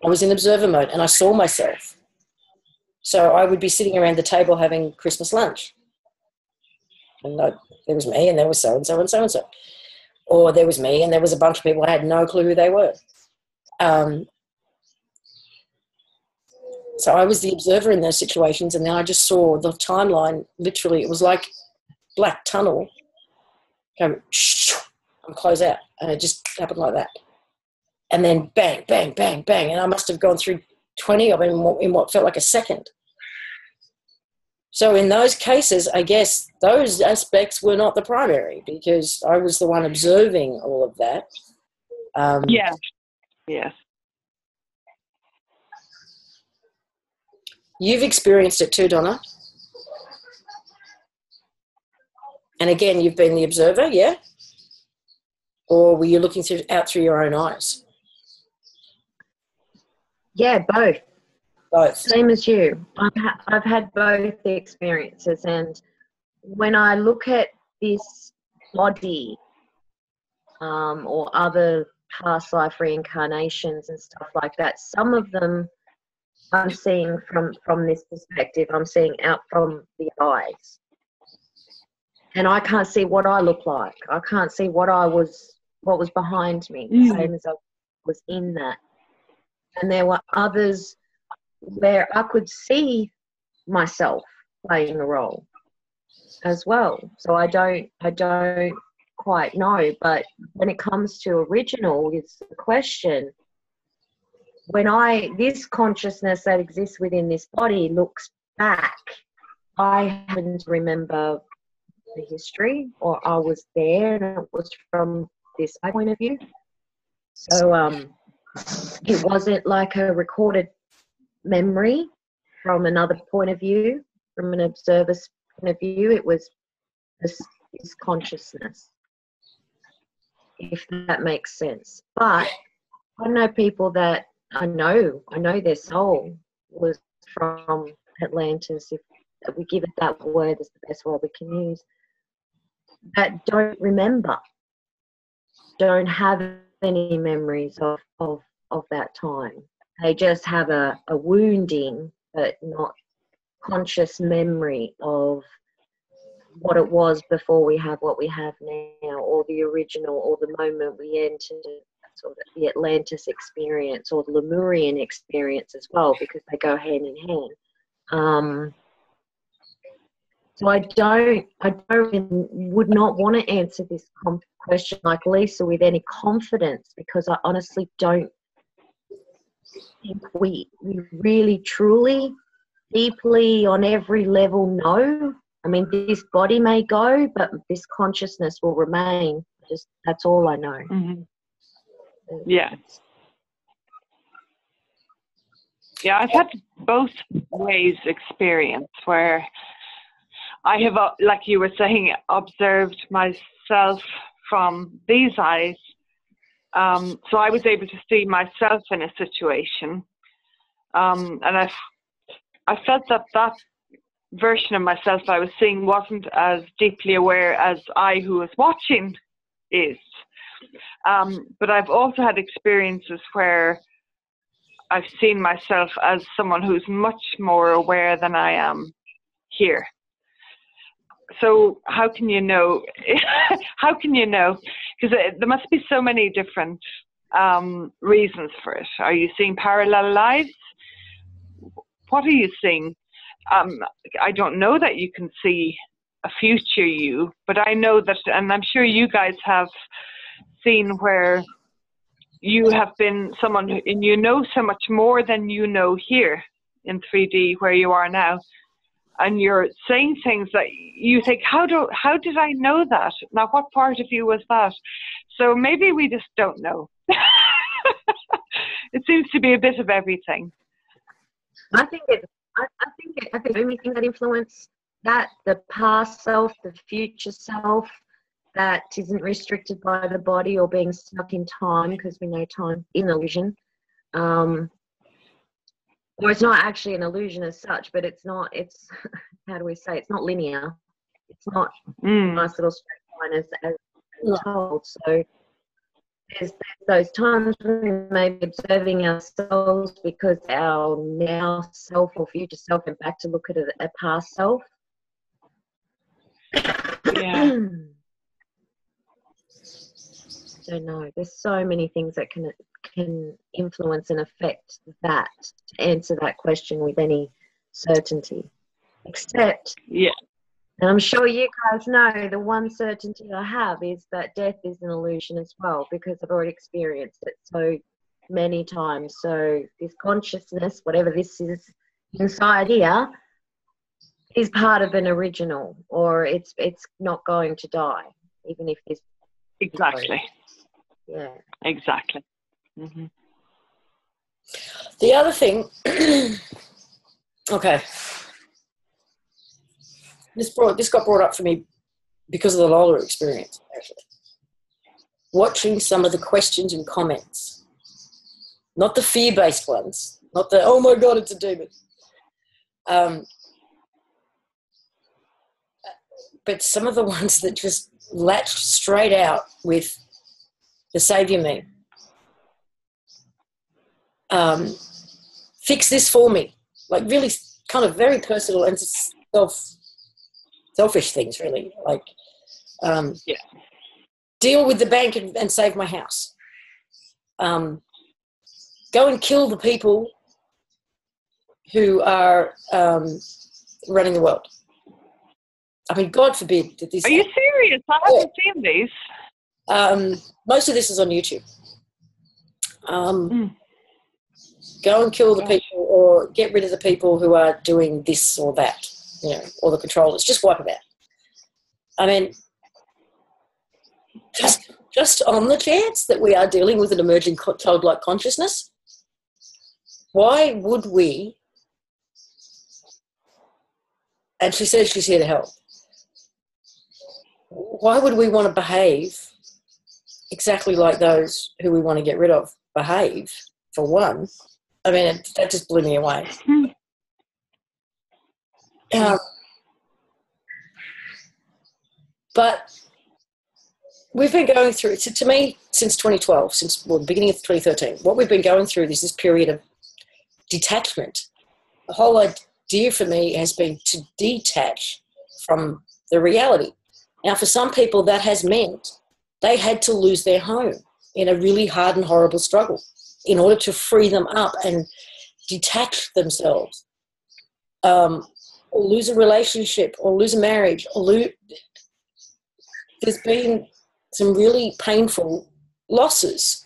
I was in observer mode and I saw myself. So I would be sitting around the table having Christmas lunch. And there was me and there was so-and-so and so-and-so. Or there was me and there was a bunch of people I had no clue who they were. So I was the observer in those situations, and then I just saw the timeline, literally, it was like black tunnel, go and close out. And it just happened like that. And then bang, bang, bang, bang. And I must have gone through 20 of them in what felt like a second. So in those cases, I guess those aspects were not the primary because I was the one observing all of that. Yeah. Yes. You've experienced it too, Donna. And again, you've been the observer, yeah? Or were you looking out through your own eyes? Yeah, both. Both. Same as you. I've had both the experiences, and when I look at this body or other past life reincarnations and stuff like that, some of them I'm seeing from this perspective. I'm seeing out from the eyes, and I can't see what I look like. I can't see what was behind me, same as I was in that. And there were others where I could see myself playing a role as well. So I don't quite know. But when it comes to original, it's the question. When this consciousness that exists within this body looks back, I happen to remember the history, or I was there and it was from this point of view. So it wasn't like a recorded memory from another point of view, from an observer's point of view. It was this consciousness, if that makes sense. But I know people that I know their soul was from Atlantis, if we give it that word, is the best word we can use, that don't remember, don't have any memories of that time. They just have a wounding, but not conscious memory of what it was before we have what we have now, or the original, or the moment we entered sort of the Atlantis experience, or the Lemurian experience as well, because they go hand in hand. So I would not want to answer this question like Lisa with any confidence, because I honestly don't think we really, truly, deeply, on every level know. I mean, this body may go, but this consciousness will remain. That's all I know. Mm-hmm. Yeah. Yeah, I've had both ways experience where I have, like you were saying, observed myself from these eyes. So I was able to see myself in a situation. And I felt that version of myself I was seeing wasn't as deeply aware as I, who was watching, is. But I've also had experiences where I've seen myself as someone who's much more aware than I am here. So how can you know? How can you know? Because there must be so many different reasons for it. Are you seeing parallel lives? What are you seeing? I don't know that you can see a future you, but I know that, and I'm sure you guys have seen where you have been someone and you know so much more than you know here in 3D where you are now. And you're saying things that you think, how did I know that? Now, what part of you was that? So maybe we just don't know. it seems to be a bit of everything. I think the only thing that influence that, the past self, the future self, that isn't restricted by the body or being stuck in time, because we know time is an illusion. Or it's not actually an illusion as such, but it's how do we say, it's not linear. It's not a nice little straight line as told. So there's those times when we may be observing ourselves because our now self or future self went back to look at a past self. Yeah. Don't know. There's so many things that can influence and affect that, to answer that question with any certainty. Except, yeah, and I'm sure you guys know, the one certainty I have is that death is an illusion as well, because I've already experienced it so many times. So this consciousness, whatever this is inside here, is part of an original, or it's not going to die, even if this. exactly. Yeah. Exactly. Mm-hmm. The other thing, okay, this got brought up for me because of the Lola experience, actually. Watching some of the questions and comments, not the fear-based ones, not the, oh my God, it's a demon. But some of the ones that just latched straight out with the Saviour me. Fix this for me. Like really kind of very personal and selfish things, really. Like deal with the bank and save my house. Go and kill the people who are running the world. I mean, God forbid that this... Are you serious? I haven't seen these. Most of this is on YouTube. Go and kill the people, or get rid of the people who are doing this or that, you know, or the controllers. Just wipe them out. I mean, just on the chance that we are dealing with an emerging childlike consciousness, why would we... And she says she's here to help. Why would we want to behave exactly like those who we want to get rid of behave, for one? I mean, that just blew me away. But we've been going through, to me, since 2012, since the beginning of 2013, what we've been going through is this period of detachment. The whole idea for me has been to detach from the reality. Now, for some people, that has meant they had to lose their home in a really hard and horrible struggle in order to free them up and detach themselves, or lose a relationship, or lose a marriage, or there's been some really painful losses.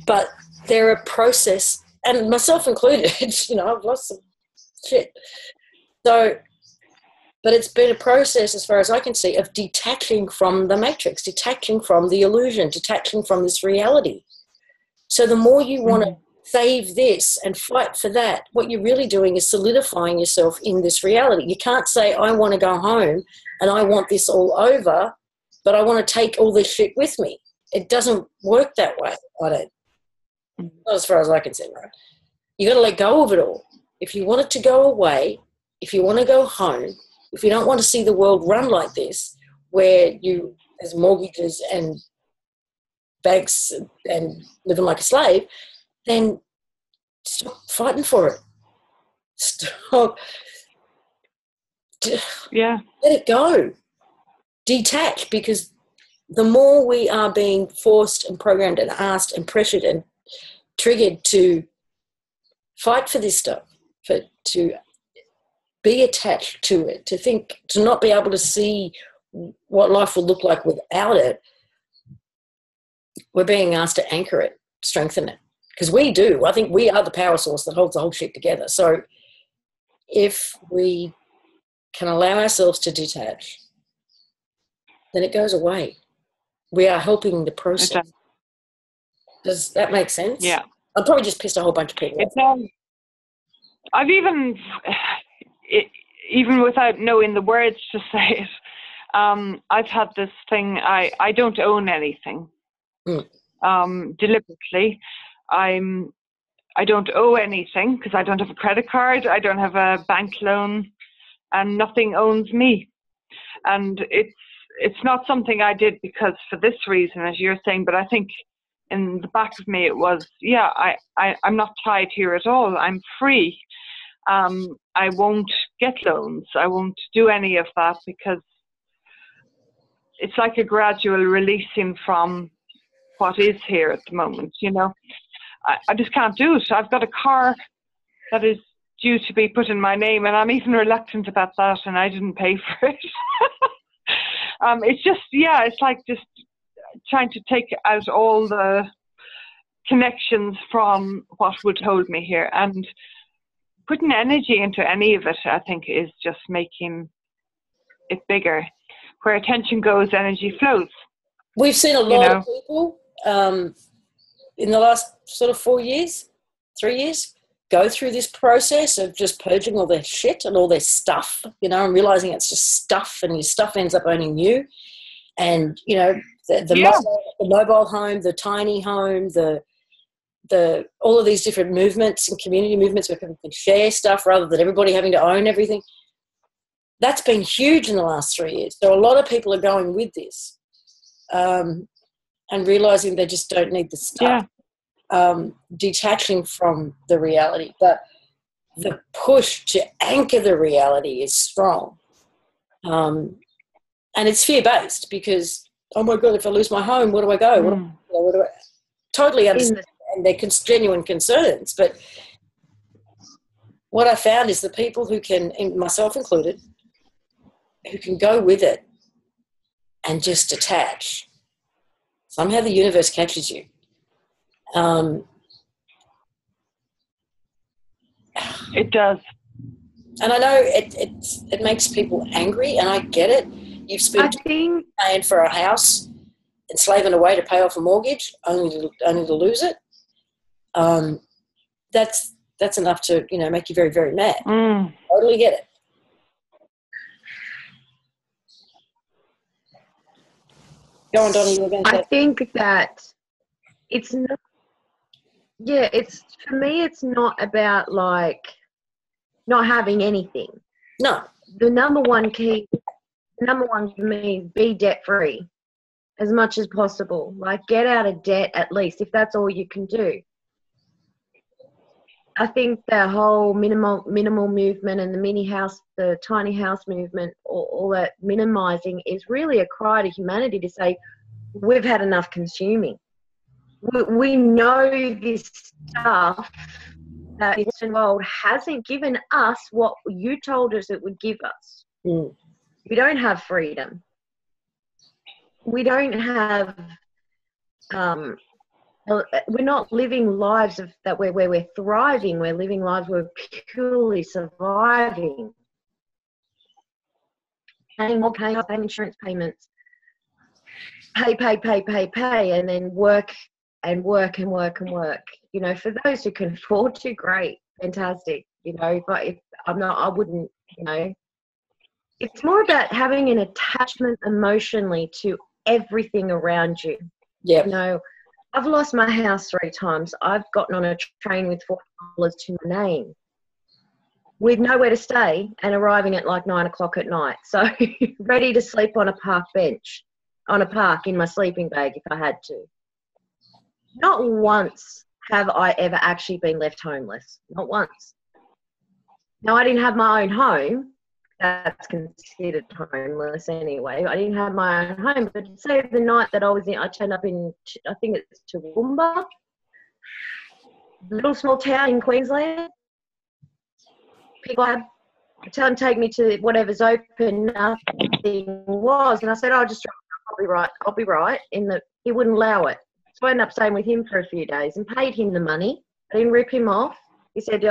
But they're a process, and myself included, you know, I've lost some shit. So, but it's been a process, as far as I can see, of detaching from the matrix, detaching from the illusion, detaching from this reality. So the more you want to save this and fight for that, what you're really doing is solidifying yourself in this reality. You can't say, I want to go home and I want this all over, but I want to take all this shit with me. It doesn't work that way, I don't. Not as far as I can see, right? You got to let go of it all. If you want it to go away, if you want to go home, if you don't want to see the world run like this, where there's mortgages and banks and living like a slave, then stop fighting for it. Stop. Yeah. Let it go. Detach, because the more we are being forced and programmed and asked and pressured and triggered to fight for this stuff, to be attached to it, to not be able to see what life will look like without it, we're being asked to anchor it, strengthen it. Because we do. I think we are the power source that holds the whole shit together. So if we can allow ourselves to detach, then it goes away. We are helping the process. Okay. Does that make sense? Yeah. I've probably just pissed a whole bunch of people off. I've even without knowing the words to say it, I've had this thing. I don't own anything. Deliberately, I don't owe anything because I don't have a credit card. I don't have a bank loan, and nothing owns me. And it's not something I did because for this reason, as you're saying, but I think in the back of me it was, I'm not tied here at all. I'm free. I won't get loans. I won't do any of that because it's like a gradual releasing from what is here at the moment, you know. I just can't do it. I've got a car that is due to be put in my name, and I'm even reluctant about that, and I didn't pay for it. It's just, it's like just trying to take out all the connections from what would hold me here, and putting energy into any of it, I think, is just making it bigger. Where attention goes, energy flows. We've seen a lot of people in the last sort of 3 years, go through this process of just purging all their shit and all their stuff, you know, and realizing it's just stuff, and your stuff ends up owning you. And, you know, the mobile home, the tiny home, the all of these different movements and community movements where people can share stuff rather than everybody having to own everything. That's been huge in the last 3 years. So a lot of people are going with this and realizing they just don't need the stuff. Detaching from the reality. But the push to anchor the reality is strong. And it's fear-based because, oh my God, if I lose my home, where do I go? What do I totally understand their genuine concerns. But what I found is the people who can, myself included, who can go with it and just detach. Somehow the universe catches you. It does. And I know it makes people angry, and I get it. You've spent paying for a house and slaving away to pay off a mortgage only to lose it. That's enough to, you know, make you very, very mad. Totally get it. Go on, Donnie. I think that it's not. Yeah, for me. It's not about like not having anything. No. The number one for me is be debt free as much as possible. Like get out of debt at least if that's all you can do. I think the whole minimal movement and the tiny house movement, all that minimizing is really a cry to humanity to say we've had enough consuming. We know this stuff that the Western world hasn't given us what you told us it would give us. We don't have freedom. We don't have we're not living lives where we're thriving. We're living lives where we're purely surviving. Paying more chaos, paying insurance payments, pay, and then work and work and work and work. You know, for those who can afford to, great, fantastic. You know, but if I'm not, I wouldn't. You know, it's more about having an attachment emotionally to everything around you. Yeah. You know, I've lost my house 3 times. I've gotten on a train with $40 to my name, with nowhere to stay, and arriving at like 9 o'clock at night. So ready to sleep on a park bench, on a park in my sleeping bag if I had to. Not once have I ever actually been left homeless. Not once. Now, I didn't have my own home. That's considered homeless anyway. I didn't have my own home. But say the night that I turned up in, I think it's Toowoomba, a little small town in Queensland. People had tell him take me to whatever's open. Nothing was, and I said, "I'll be right. I'll be right." He wouldn't allow it. So I ended up staying with him for a few days and paid him the money. I didn't rip him off. He said,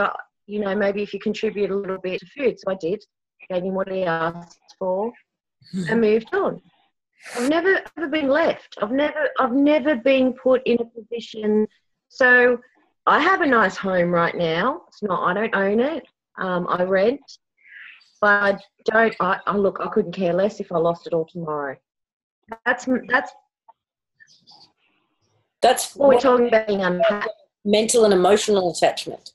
you know, maybe if you contribute a little bit to food. So I did. Gave him what he asked for and moved on. I've never ever been left. I've never been put in a position. So I have a nice home right now. It's not, I don't own it. I rent, but I couldn't care less if I lost it all tomorrow. That's what we're talking about, being unhappy. Mental and emotional attachment.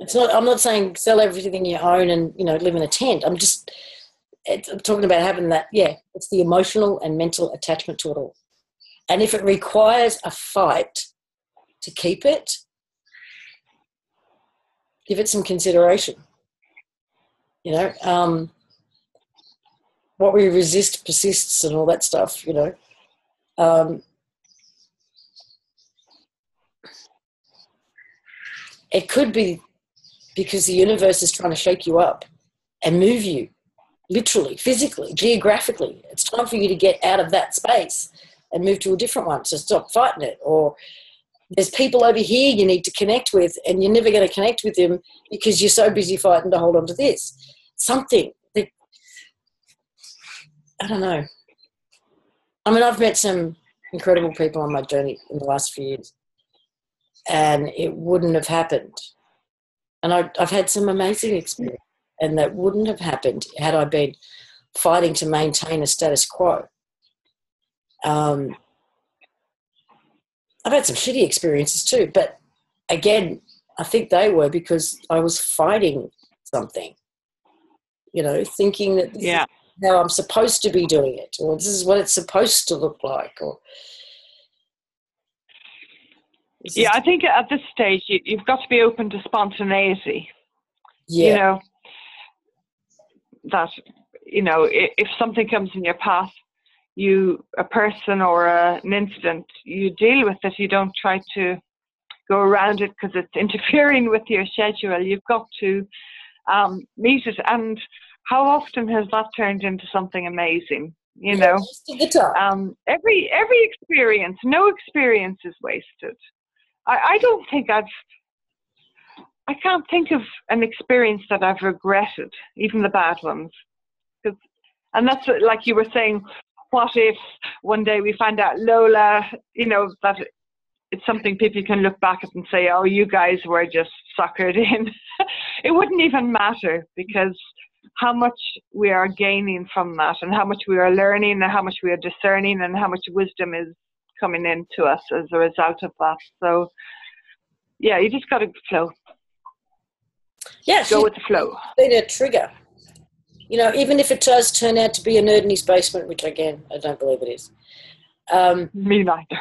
It's not. I'm not saying sell everything you own and live in a tent. I'm talking about having that. Yeah, it's the emotional and mental attachment to it all. And if it requires a fight to keep it, give it some consideration. What we resist persists and all that stuff. It could be because the universe is trying to shake you up and move you, literally, physically, geographically. It's time for you to get out of that space and move to a different one, so stop fighting it. Or there's people over here you need to connect with, and you're never going to connect with them because you're so busy fighting to hold on to this. Something that, I don't know. I mean, I've met some incredible people on my journey in the last few years, and it wouldn't have happened. And I've had some amazing experience, and that wouldn't have happened had I been fighting to maintain a status quo. I've had some shitty experiences too, but again, I think they were because I was fighting something, thinking that this is how I'm supposed to be doing it, or this is what it's supposed to look like, or I think at this stage you've got to be open to spontaneity. Yeah. That if something comes in your path, a person or an incident, you deal with it. You don't try to go around it because it's interfering with your schedule. You've got to meet it. And how often has that turned into something amazing? Most of the time. Every experience, no experience is wasted. I don't think I can't think of an experience that I've regretted, even the bad ones. And that's like you were saying, what if one day we find out Lola, that it's something people can look back at and say, oh, you guys were just suckered in. It wouldn't even matter, because how much we are gaining from that, and how much we are learning, and how much we are discerning, and how much wisdom is coming into us as a result of that. So, yeah, you just got to flow. Yeah, go with the flow. Been a trigger. Even if it does turn out to be a nerd in his basement, which again, I don't believe it is. Me neither.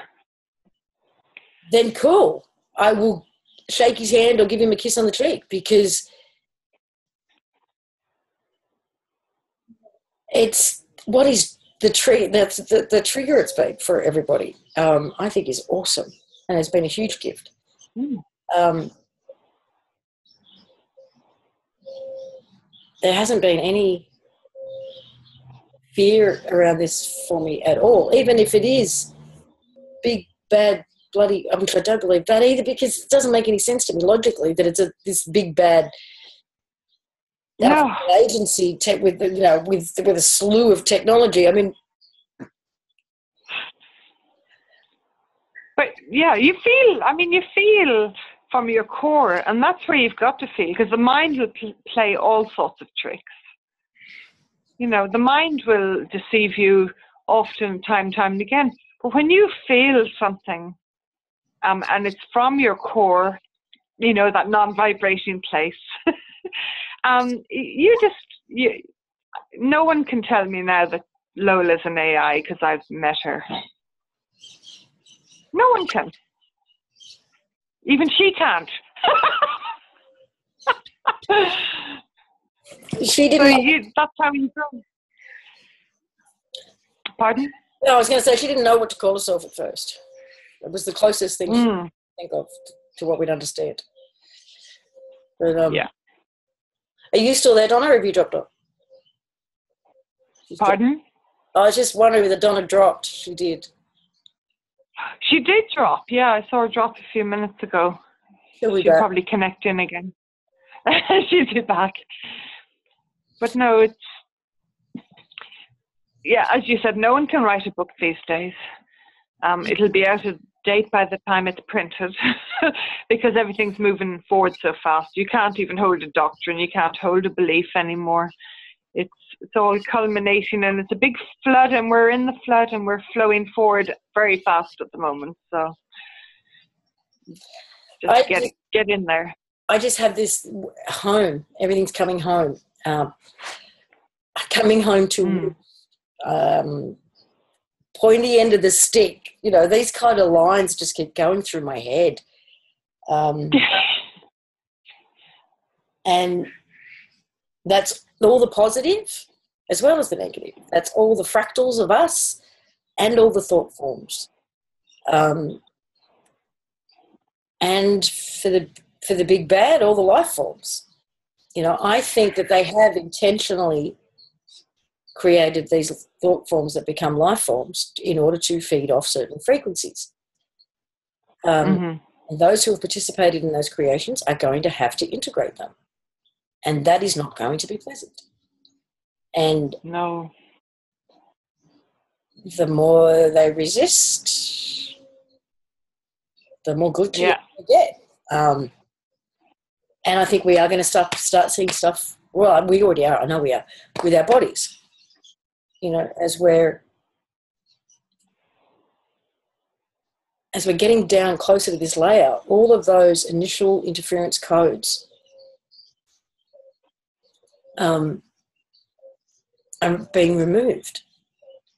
Then cool. I will shake his hand or give him a kiss on the cheek, because it's what is the trigger. That's the trigger it's been for everybody. I think is awesome, and has been a huge gift. There hasn't been any fear around this for me at all, even if it is big, bad, bloody, which I don't believe that either, because it doesn't make any sense to me logically that it's this big, bad agency with a slew of technology. I mean, but yeah, you feel from your core, and that's where you've got to feel, because the mind will play all sorts of tricks. The mind will deceive you often, time and again. But when you feel something, and it's from your core, that non-vibrating place, no one can tell me now that Lola's an AI, because I've met her. No one can. Even she can't. She didn't. That's how you go. Pardon? No, I was going to say she didn't know what to call herself at first. It was the closest thing she could think of to what we'd understand. But, yeah. Are you still there, Donna, or have you dropped off? Pardon? I was just wondering whether Donna dropped. She did. She did drop. Yeah, I saw her drop a few minutes ago. She'll probably connect in again. She'll be back. But no, as you said, no one can write a book these days. It'll be out of date by the time it's printed because everything's moving forward so fast. You can't even hold a doctrine, you can't hold a belief anymore. It's all culminating, and it's a big flood, and we're in the flood, and we're flowing forward very fast at the moment. So just get in there. I just have this home. Everything's coming home. Coming home to pointy end of the stick. You know, these kind of lines just keep going through my head. And that's all the positive as well as the negative. That's all the fractals of us and all the thought forms. And for the big bad, all the life forms. You know, I think that they have intentionally created these thought forms that become life forms in order to feed off certain frequencies. And those who have participated in those creations are going to have to integrate them. And that is not going to be pleasant. And no, the more they resist, the more good you get. And I think we are going to start seeing stuff. Well, we already are. I know we are with our bodies. You know, as we're getting down closer to this layer, all of those initial interference codes are being removed.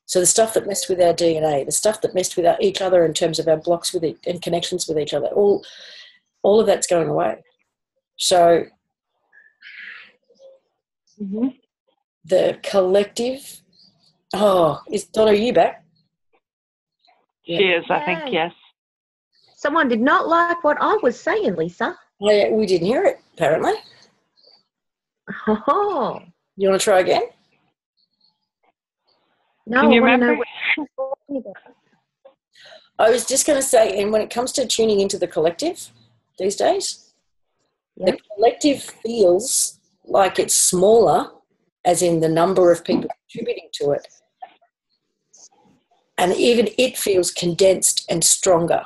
So the stuff that messed with our DNA, the stuff that messed with each other in terms of our blocks with it and connections with each other, all of that's going away. So the collective. Oh, is Donna, are you back? She is, I think, yes. Someone did not like what I was saying, Lisa. Yeah, we didn't hear it, apparently. Oh. You want to try again? No, can you I want remember? to know what you're talking about. I was just going to say, and when it comes to tuning into the collective these days, the collective feels like it's smaller, as in the number of people contributing to it. And even it feels condensed and stronger.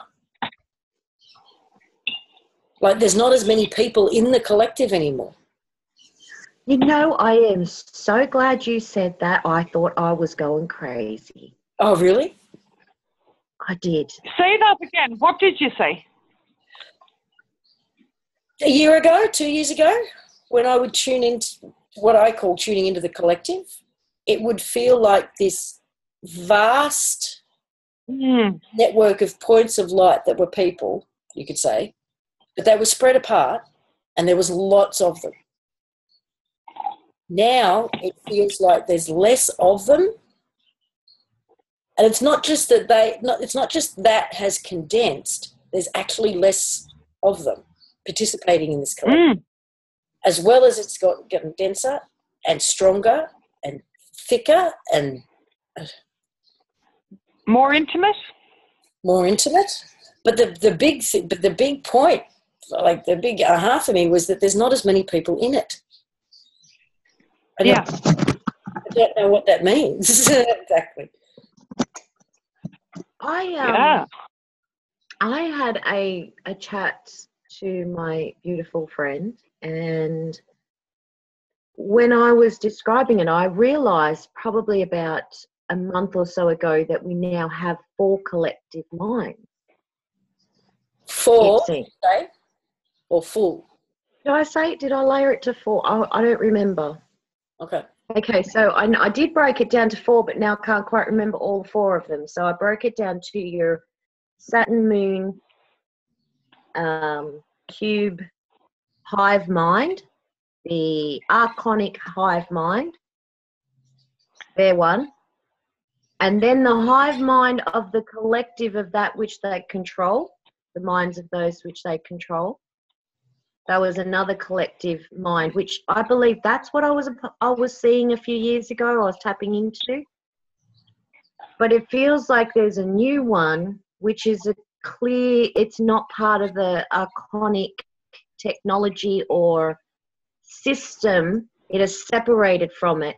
Like there's not as many people in the collective anymore. You know, I am so glad you said that. I thought I was going crazy. Oh, really? I did. Say that again. What did you say? A year ago, 2 years ago, when I would tune into what I call tuning into the collective, it would feel like this vast network of points of light that were people, you could say, but they were spread apart and there was lots of them. Now it feels like there's less of them, and it's not just that it's not just that has condensed. There's actually less of them participating in this collective, as well as it's gotten denser and stronger and thicker and more intimate. More intimate. But the big point, like the big aha for me, was that there's not as many people in it. I don't know what that means exactly. I had a chat to my beautiful friend, and when I was describing it, I realised probably about a month or so ago that we now have 4 collective minds. 4, say? Or full? Did I layer it to 4? I don't remember. Okay, so I did break it down to 4, but now I can't quite remember all 4 of them. So I broke it down to your Saturn moon cube hive mind, the archonic hive mind, they're one, and then the hive mind of the collective of that which they control, the minds of those which they control. That was another collective mind, which I believe that's what I was seeing a few years ago. I was tapping into, but it feels like there's a new one, which is it's not part of the archonic technology or system. It is separated from it,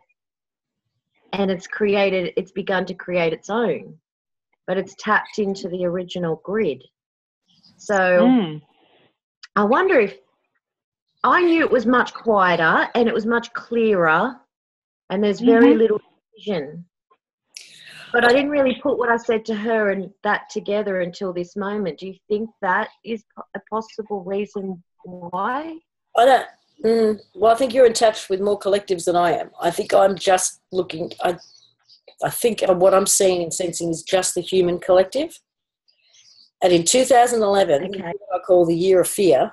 and it's begun to create its own. but it's tapped into the original grid. So I wonder if I knew it was much quieter and it was much clearer and there's very little vision. But I didn't really put what I said to her and that together until this moment. Do you think that is a possible reason why? I don't. Well, I think you're in touch with more collectives than I am. I think I'm just looking. I think what I'm seeing and sensing is just the human collective. And in 2011, what I call the year of fear,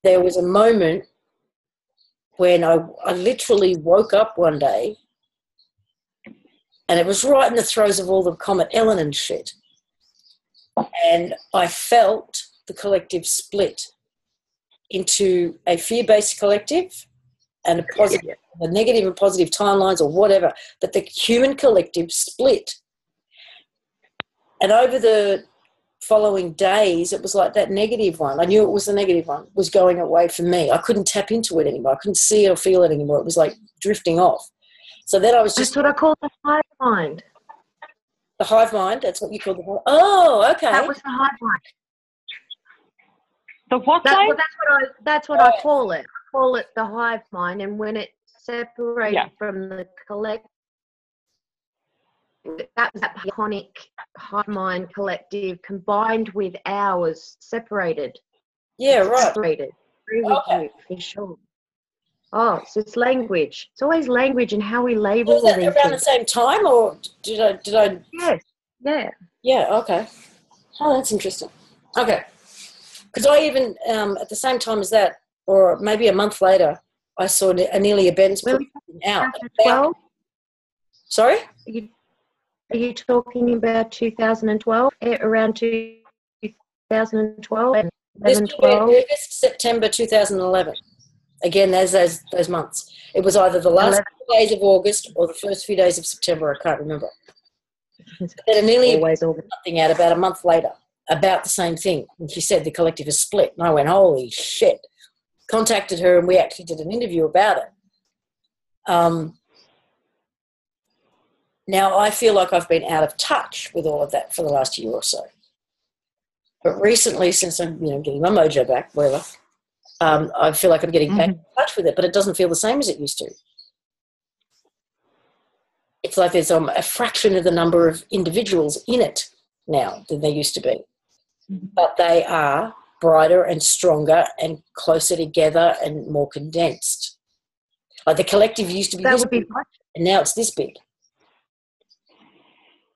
there was a moment when I literally woke up one day, and it was right in the throes of all the Comet Ellen and shit. And I felt the collective split into a fear-based collective and a positive, the negative and positive timelines or whatever, but the human collective split. And over the following days, it was like that negative one. I knew it was the negative one was going away from me. I couldn't tap into it anymore. I couldn't see it or feel it anymore. It was like drifting off. So then I was just... That's what I call the hive mind. The hive mind? That's what you call the hive? Oh, okay. That was the hive mind. The what mind? That's what I call it. I call it the hive mind. And when it separated from the collective, that was that iconic hive mind collective combined with ours separated. Yeah, right. Separated. Agree with you, for sure. Oh, so it's language. It's always language and how we label was that these around things. the same time, or did I? Yes. Yeah. Yeah. Okay. Oh, that's interesting. Okay. Because I even at the same time as that, or maybe a month later, I saw Anelia Benz put something out. About, sorry? Are you talking about 2012? Around 2012? 11, 12? August, September 2011. Again, there's those months. It was either the last few days of August or the first few days of September. I can't remember. Then Anelia put something out about a month later about the same thing. And she said the collective is split. And I went, holy shit. Contacted her and we actually did an interview about it. Now, I feel like I've been out of touch with all of that for the last year or so. But recently, since I'm getting my mojo back, whatever, I feel like I'm getting back in touch with it, but it doesn't feel the same as it used to. It's like there's a fraction of the number of individuals in it now than there used to be. But they are brighter and stronger and closer together and more condensed. Like the collective used to be this big, and now it's this big.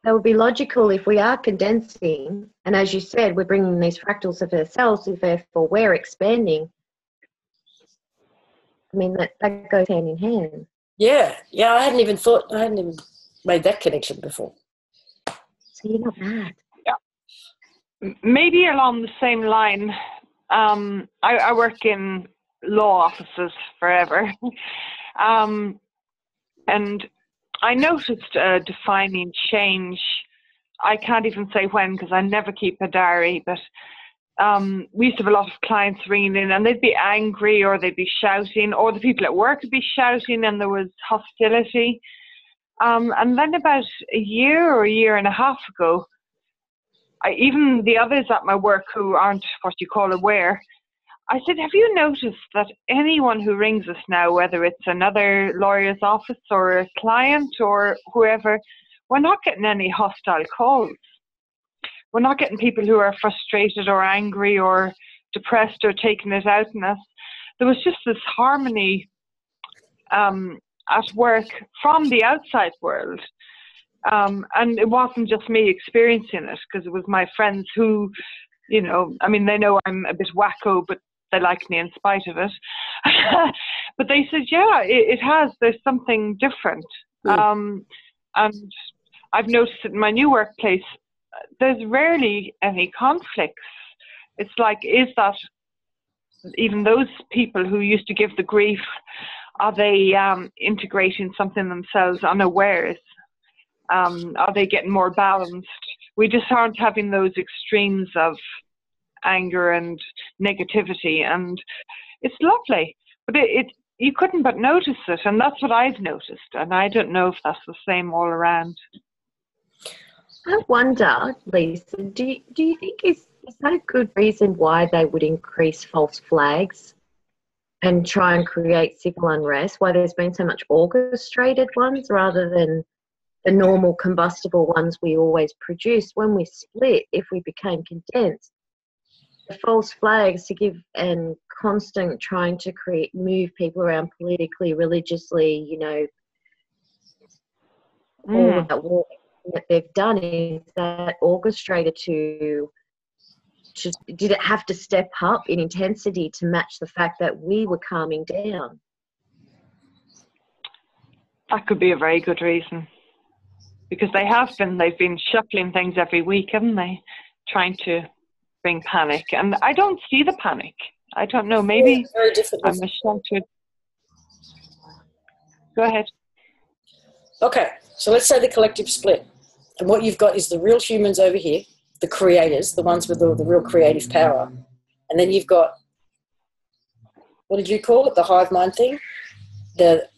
That would be logical if we are condensing, and as you said, we're bringing these fractals of ourselves, if therefore we're expanding. I mean, that goes hand in hand. Yeah, I hadn't even made that connection before. So you're not mad. Yeah. Maybe along the same line, I work in law offices forever. And I noticed a defining change. I can't even say when because I never keep a diary, but we used to have a lot of clients ringing in and they'd be angry or they'd be shouting, or the people at work would be shouting and there was hostility. And then about a year or a year and a half ago, even the others at my work who aren't what you call aware, I said, have you noticed that anyone who rings us now, whether it's another lawyer's office or a client or whoever, we're not getting any hostile calls. We're not getting people who are frustrated or angry or depressed or taking it out on us. There was just this harmony at work from the outside world. And it wasn't just me experiencing it, because it was my friends who, they know I'm a bit wacko, but they like me in spite of it. But they said, yeah, it has. There's something different. And I've noticed it in my new workplace. There's rarely any conflicts. It's like, is that even those people who used to give the grief, are they integrating something themselves unawares? Are they getting more balanced? We just aren't having those extremes of anger and negativity, and it's lovely. But you couldn't but notice it, and that's what I've noticed. And I don't know if that's the same all around. I wonder, Lisa, do you think is that a good reason why they would increase false flags and try and create civil unrest? Why there's been so much orchestrated ones rather than the normal combustible ones we always produce? When we split, if we became condensed, the false flags to give and constant trying to move people around politically, religiously, you know, all of that war that they've done, is that orchestrated to did it have to step up in intensity to match the fact that we were calming down? That could be a very good reason, because they've been shuffling things every week, haven't they, trying to bring panic, and I don't see the panic. I don't know, maybe I'm misunderstood. Go ahead. Okay, so let's say the collective split, and what you've got is the real humans over here, the creators, the ones with the real creative power, and then you've got, what did you call it, the hive mind thing, the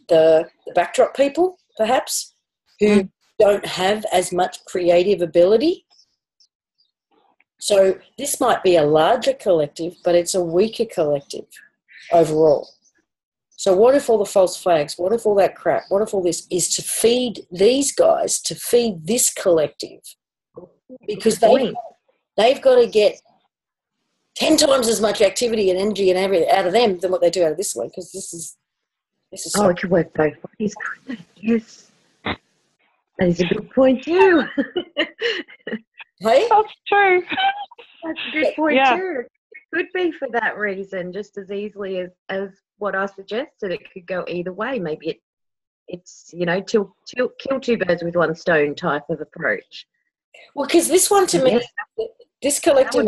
backdrop people, perhaps, who don't have as much creative ability. So this might be a larger collective, but it's a weaker collective overall. So what if all the false flags, what if all that crap, what if all this is to feed these guys, to feed this collective? Because they've got to get 10 times as much activity and energy and everything out of them than what they do out of this one, because this is so it could work both ways. Yes. That is a good point too. Hey? That's true. That's a good point too. It could be for that reason, just as easily as what I suggested. It could go either way. Maybe it's you know, kill two birds with one stone type of approach. Well, because this one to me, this collective,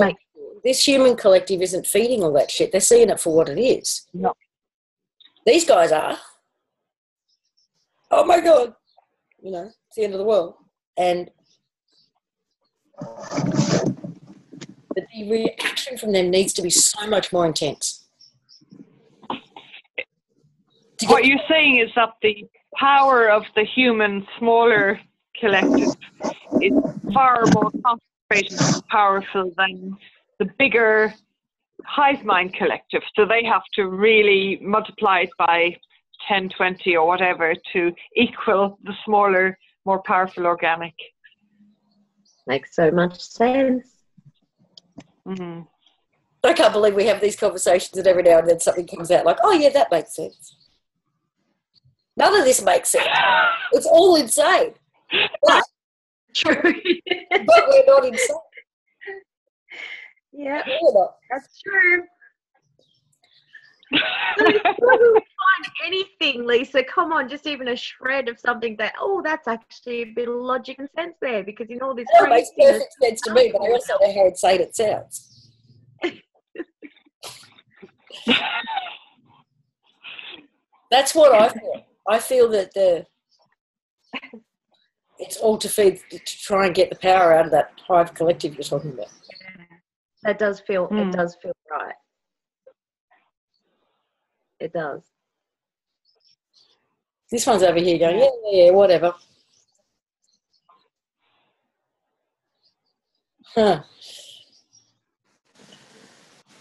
this human collective isn't feeding all that shit. They're seeing it for what it is. No. These guys are. Oh my God. You know, it's the end of the world. And the reaction from them needs to be so much more intense. What you're saying is that the power of the human smaller collective is far more concentrated and powerful than the bigger hive mind collective. So they have to really multiply it by 10, 20 or whatever to equal the smaller, more powerful organic. Makes so much sense. Mm-hmm. I can't believe we have these conversations and every now and then something comes out like, oh yeah, that makes sense. None of this makes sense. It's all insane. But, true. But we're not insane. Yeah, not. That's true. Where do we find anything, Lisa? Come on, just even a shred of something that, oh, that's actually a bit of logic and sense there, because in all this it makes perfect sense to me, but I also know how insane it sounds. That's what I feel. I feel that it's all to try and get the power out of that hive collective you're talking about. That does feel. It does feel right. It does. This one's over here going, yeah, whatever. Huh.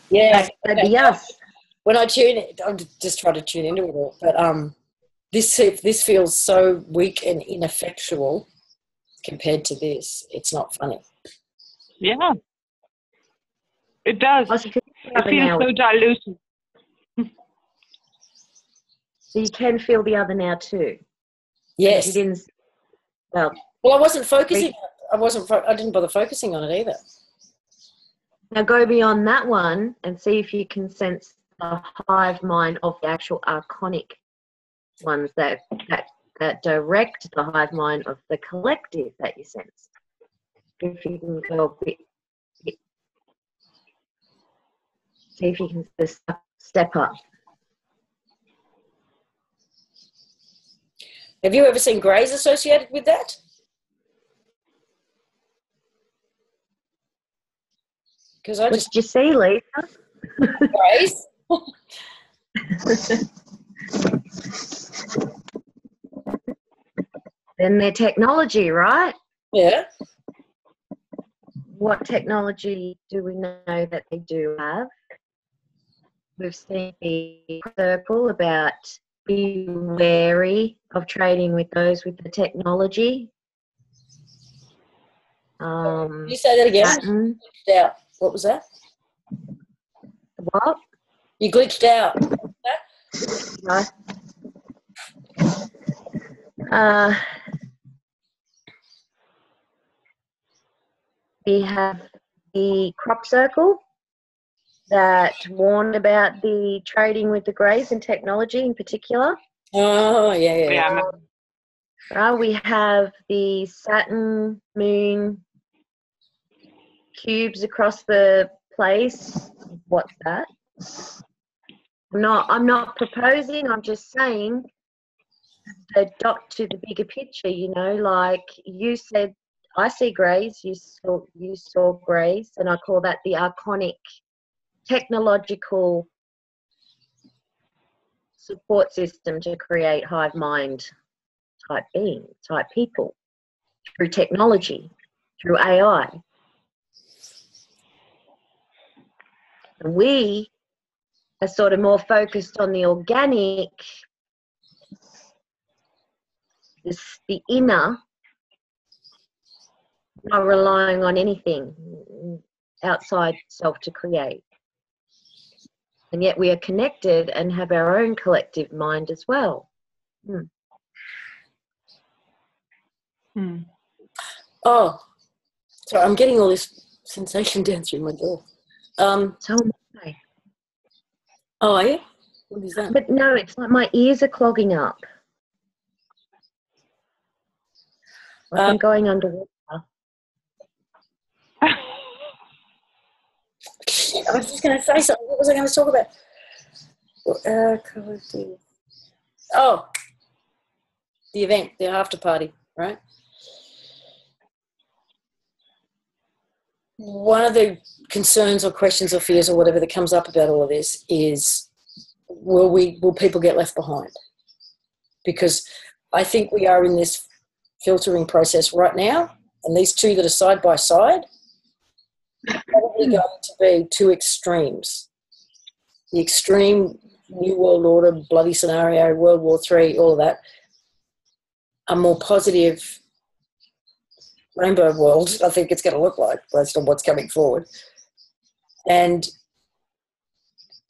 Yeah. That'd be us. When I tune it, I'm just trying to tune into it all. But this feels so weak and ineffectual compared to this. It's not funny. Yeah. It does. It feels so diluted. So you can feel the other now too. Yes. You didn't. Well, I wasn't focusing. I didn't bother focusing on it either. Now go beyond that one and see if you can sense the hive mind of the actual archonic ones that direct the hive mind of the collective that you sense. If you can go a bit see if you can just step up. Have you ever seen greys associated with that? Because What did you see, Lisa? Greys. Then their technology, right? Yeah. what technology do we know that they do have? We've seen the circle about be wary of trading with those with the technology. Can you say that again? Saturn. Glitched out. What was that? What? You glitched out. No. We have the crop circle that warned about the trading with the greys and technology in particular. Oh, yeah. We have the Saturn, Moon, cubes across the place. What's that? I'm not proposing, I'm just saying the dot to the bigger picture, you know, like you said, I see greys, you saw greys, and I call that the archonic technological support system to create hive mind type being, type people through technology, through AI. And we are sort of more focused on the organic, the inner, not relying on anything outside self to create. And yet we are connected and have our own collective mind as well. Oh, so I'm getting all this sensation down through my jaw. So am I. Oh, are you? What is that? But no, it's like my ears are clogging up. Like I'm going underwater. Shit, I was just going to say something. What was I going to talk about? Oh, the event, the after party, right? One of the concerns or questions or fears or whatever that comes up about all of this is, will people get left behind? Because I think we are in this filtering process right now, and these two that are side by side are probably going to be two extremes. The extreme New World Order, bloody scenario, World War III, all of that, a more positive rainbow world, I think it's going to look like, based on what's coming forward. And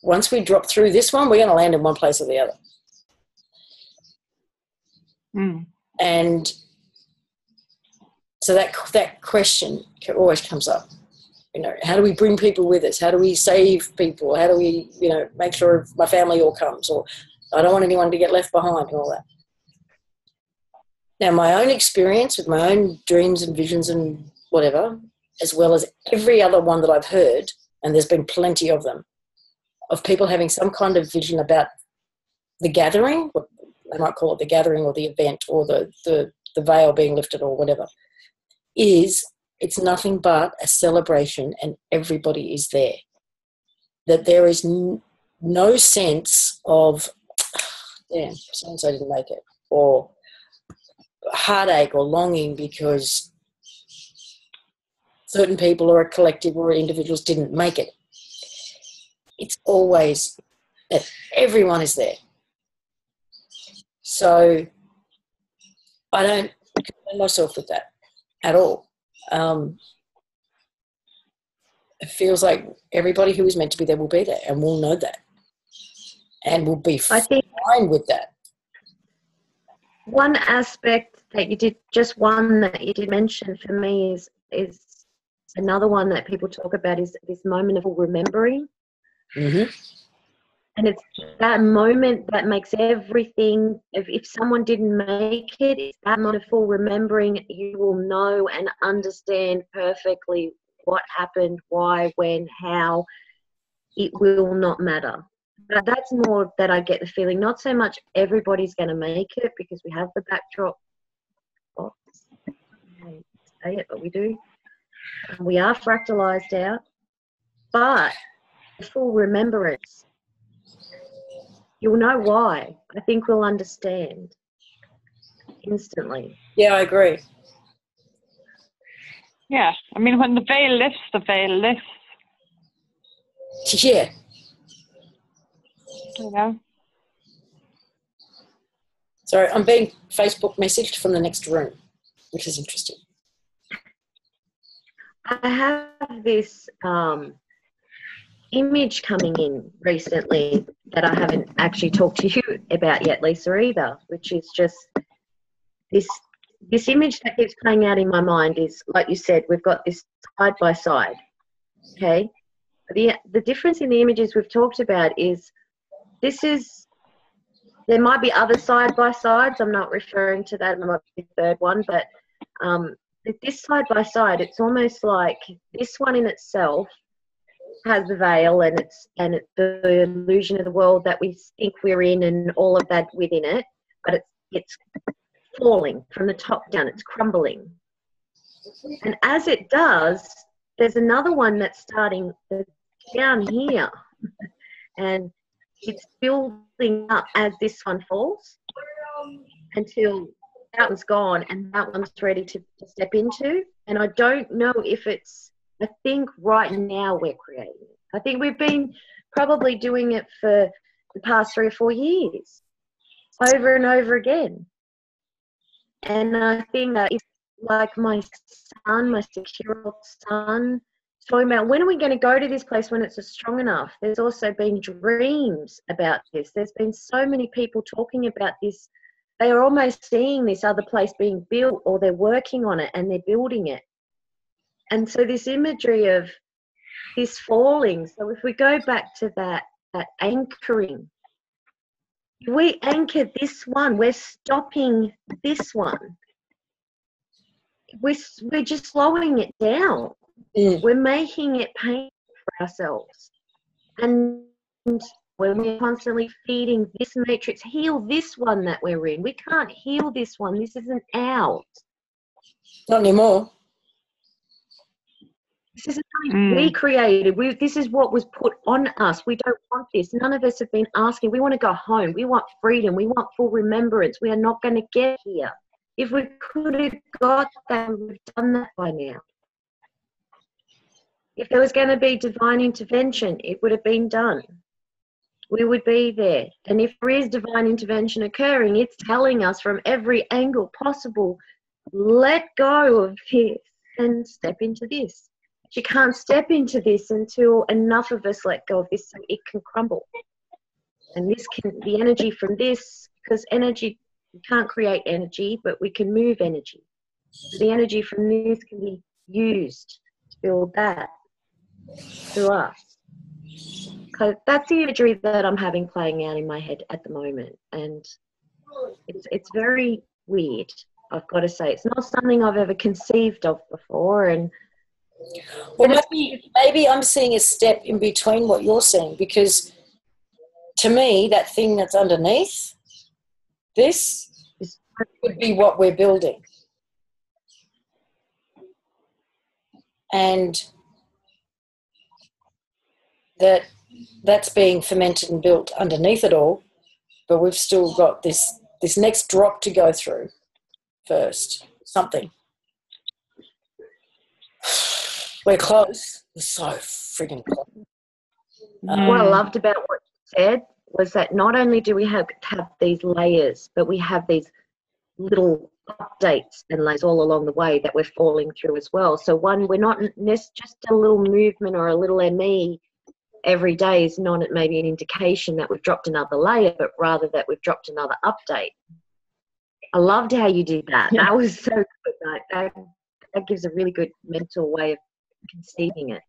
once we drop through this one, we're going to land in one place or the other. And so that question always comes up. You know, how do we bring people with us? How do we save people? How do we, you know, make sure my family all comes? Or I don't want anyone to get left behind and all that. Now, my own experience with my own dreams and visions and whatever, as well as every other one that I've heard, and there's been plenty of them, of people having some kind of vision about the gathering, what they might call it the gathering or the event or the veil being lifted or whatever, is it's nothing but a celebration and everybody is there. That there is no sense of, damn, so-and-so didn't make it, or heartache or longing because certain people or a collective or individuals didn't make it. It's always that everyone is there. So I don't concern myself with that at all. It feels like everybody who is meant to be there will be there, and we'll know that, and we'll be fine with that. One aspect that you did, just one that you did mention for me is another one that people talk about is this moment of remembering. Mm-hmm. And it's that moment that makes everything, if someone didn't make it, it's that moment of full remembering. You will know and understand perfectly what happened, why, when, how. It will not matter. But that's more that I get the feeling, not so much everybody's going to make it because we have the backdrop. Oh, I hate to say it, but we do. We are fractalized out. But full remembrance, you'll know why. I think we'll understand instantly. Yeah, I agree. Yeah. I mean, when the veil lifts, the veil lifts. Yeah. You know? Sorry, I'm being Facebook messaged from the next room, which is interesting. I have this image coming in recently that I haven't actually talked to you about yet, Lisa, either, which is just this image that keeps playing out in my mind is, like you said, we've got this side by side, okay? The difference in the images we've talked about is there might be other side by sides. I'm not referring to that. There might be a third one, but this side by side, it's almost like this one in itself has the veil and it's the illusion of the world that we think we're in and all of that within it, but it's falling from the top down. It's crumbling, and as it does, there's another one that's starting down here, and it's building up as this one falls until that one's gone and that one's ready to step into. And I don't know if I think right now we're creating it. I think we've been probably doing it for the past 3 or 4 years, over and over again. And I think that it's like my 6-year-old son, talking about, when are we going to go to this place when it's strong enough? There's also been dreams about this. There's been so many people talking about this. They are almost seeing this other place being built, or they're working on it and they're building it. And so this imagery of this falling, so if we go back to that anchoring, we anchor this one, we're stopping this one. We're just slowing it down. We're making it painful for ourselves. And when we're constantly feeding this matrix, heal this one that we're in. We can't heal this one. This isn't ours. Not anymore. This isn't something we created. This is what was put on us. We don't want this. None of us have been asking. We want to go home. We want freedom. We want full remembrance. We are not going to get here. If we could have got that, we would have done that by now. If there was going to be divine intervention, it would have been done. We would be there. And if there is divine intervention occurring, it's telling us from every angle possible, let go of this and step into this. You can't step into this until enough of us let go of this so it can crumble. And the energy from this, because energy, we can't create energy, but we can move energy. The energy from this can be used to build that through us. Because that's the imagery that I'm having playing out in my head at the moment. And it's very weird, I've got to say. It's not something I've ever conceived of before. And well, maybe I'm seeing a step in between what you're seeing, because to me, that thing that's underneath this could be what we're building. And that's being fermented and built underneath it all, but we've still got this next drop to go through first. Something. We're close. We're so frigging close. What I loved about what you said was that not only do we have these layers, but we have these little updates and layers all along the way that we're falling through as well. So we're not just a little movement or a little ME every day is not maybe an indication that we've dropped another layer, but rather that we've dropped another update. I loved how you did that. Yeah. That was so good. That gives a really good mental way of conceiving it.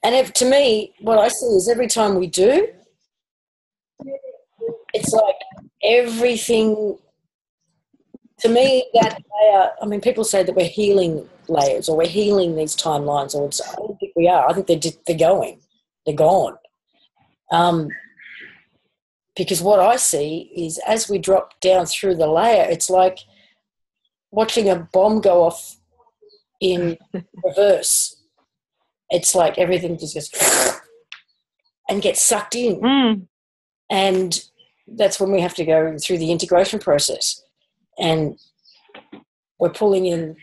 And to me, what I see is every time we do, it's like everything, to me, that layer, I mean, people say that we're healing layers or we're healing these timelines, or I don't think we are. I think they're going. They're gone. Because what I see is as we drop down through the layer, it's like watching a bomb go off in reverse. It's like everything just goes and gets sucked in. And that's when we have to go through the integration process. And we're pulling in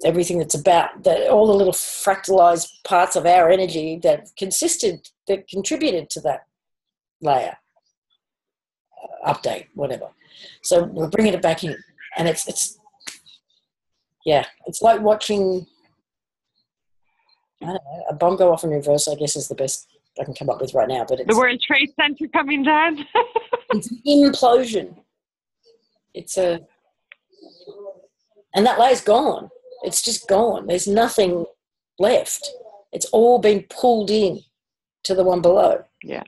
everything that's about that, all the little fractalized parts of our energy that contributed to that layer, update, whatever. So we're bringing it back in, and it's like watching, I don't know, a bomb go off in reverse, I guess, is the best I can come up with right now. But it's the World Trade Center coming down. it's an implosion. And that layer's gone. It's just gone. There's nothing left. It's all been pulled in to the one below. Yeah.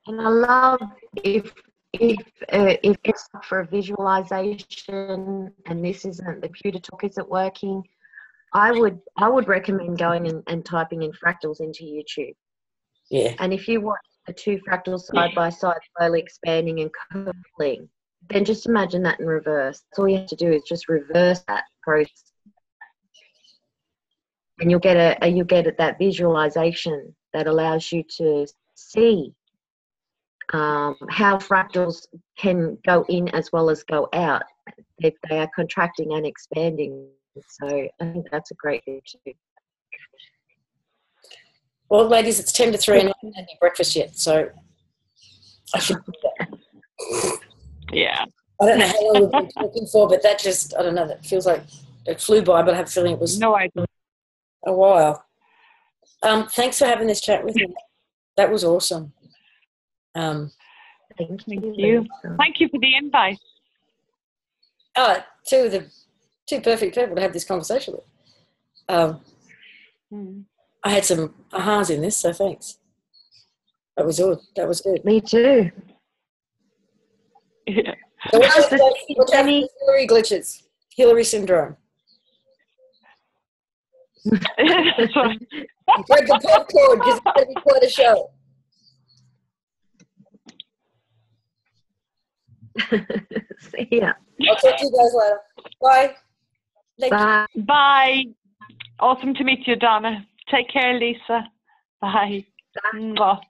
And I love if it's for a visualization and this isn't the computer talk isn't working, I would recommend going and typing in fractals into YouTube. Yeah. And if you watch the two fractals side by side slowly expanding and curling, then just imagine that in reverse. That's all you have to do is just reverse that process, and you'll get that visualization that allows you to see how fractals can go in as well as go out. They are contracting and expanding. So I think that's a great thing to do. Well, ladies, it's 10 to 3 and I haven't had any breakfast yet, so I should do that. Yeah. I don't know how long we've been talking for, but that just, I don't know, that feels like it flew by, but I have a feeling it was No idea. a while. Thanks for having this chat with me. That was awesome. Thank you. Thank you for the invite. Two perfect people to have this conversation with. I had some ahas in this, so thanks. That was good. That was good. Me too. Yeah. So what's happening with Hillary glitches? Hillary syndrome. That's right. Grab the popcorn because it's going to be quite a show. See ya. I'll talk to you guys later. Bye. Bye. Bye. Awesome to meet you, Donna. Take care, Lisa. Bye. Bye. Mwah.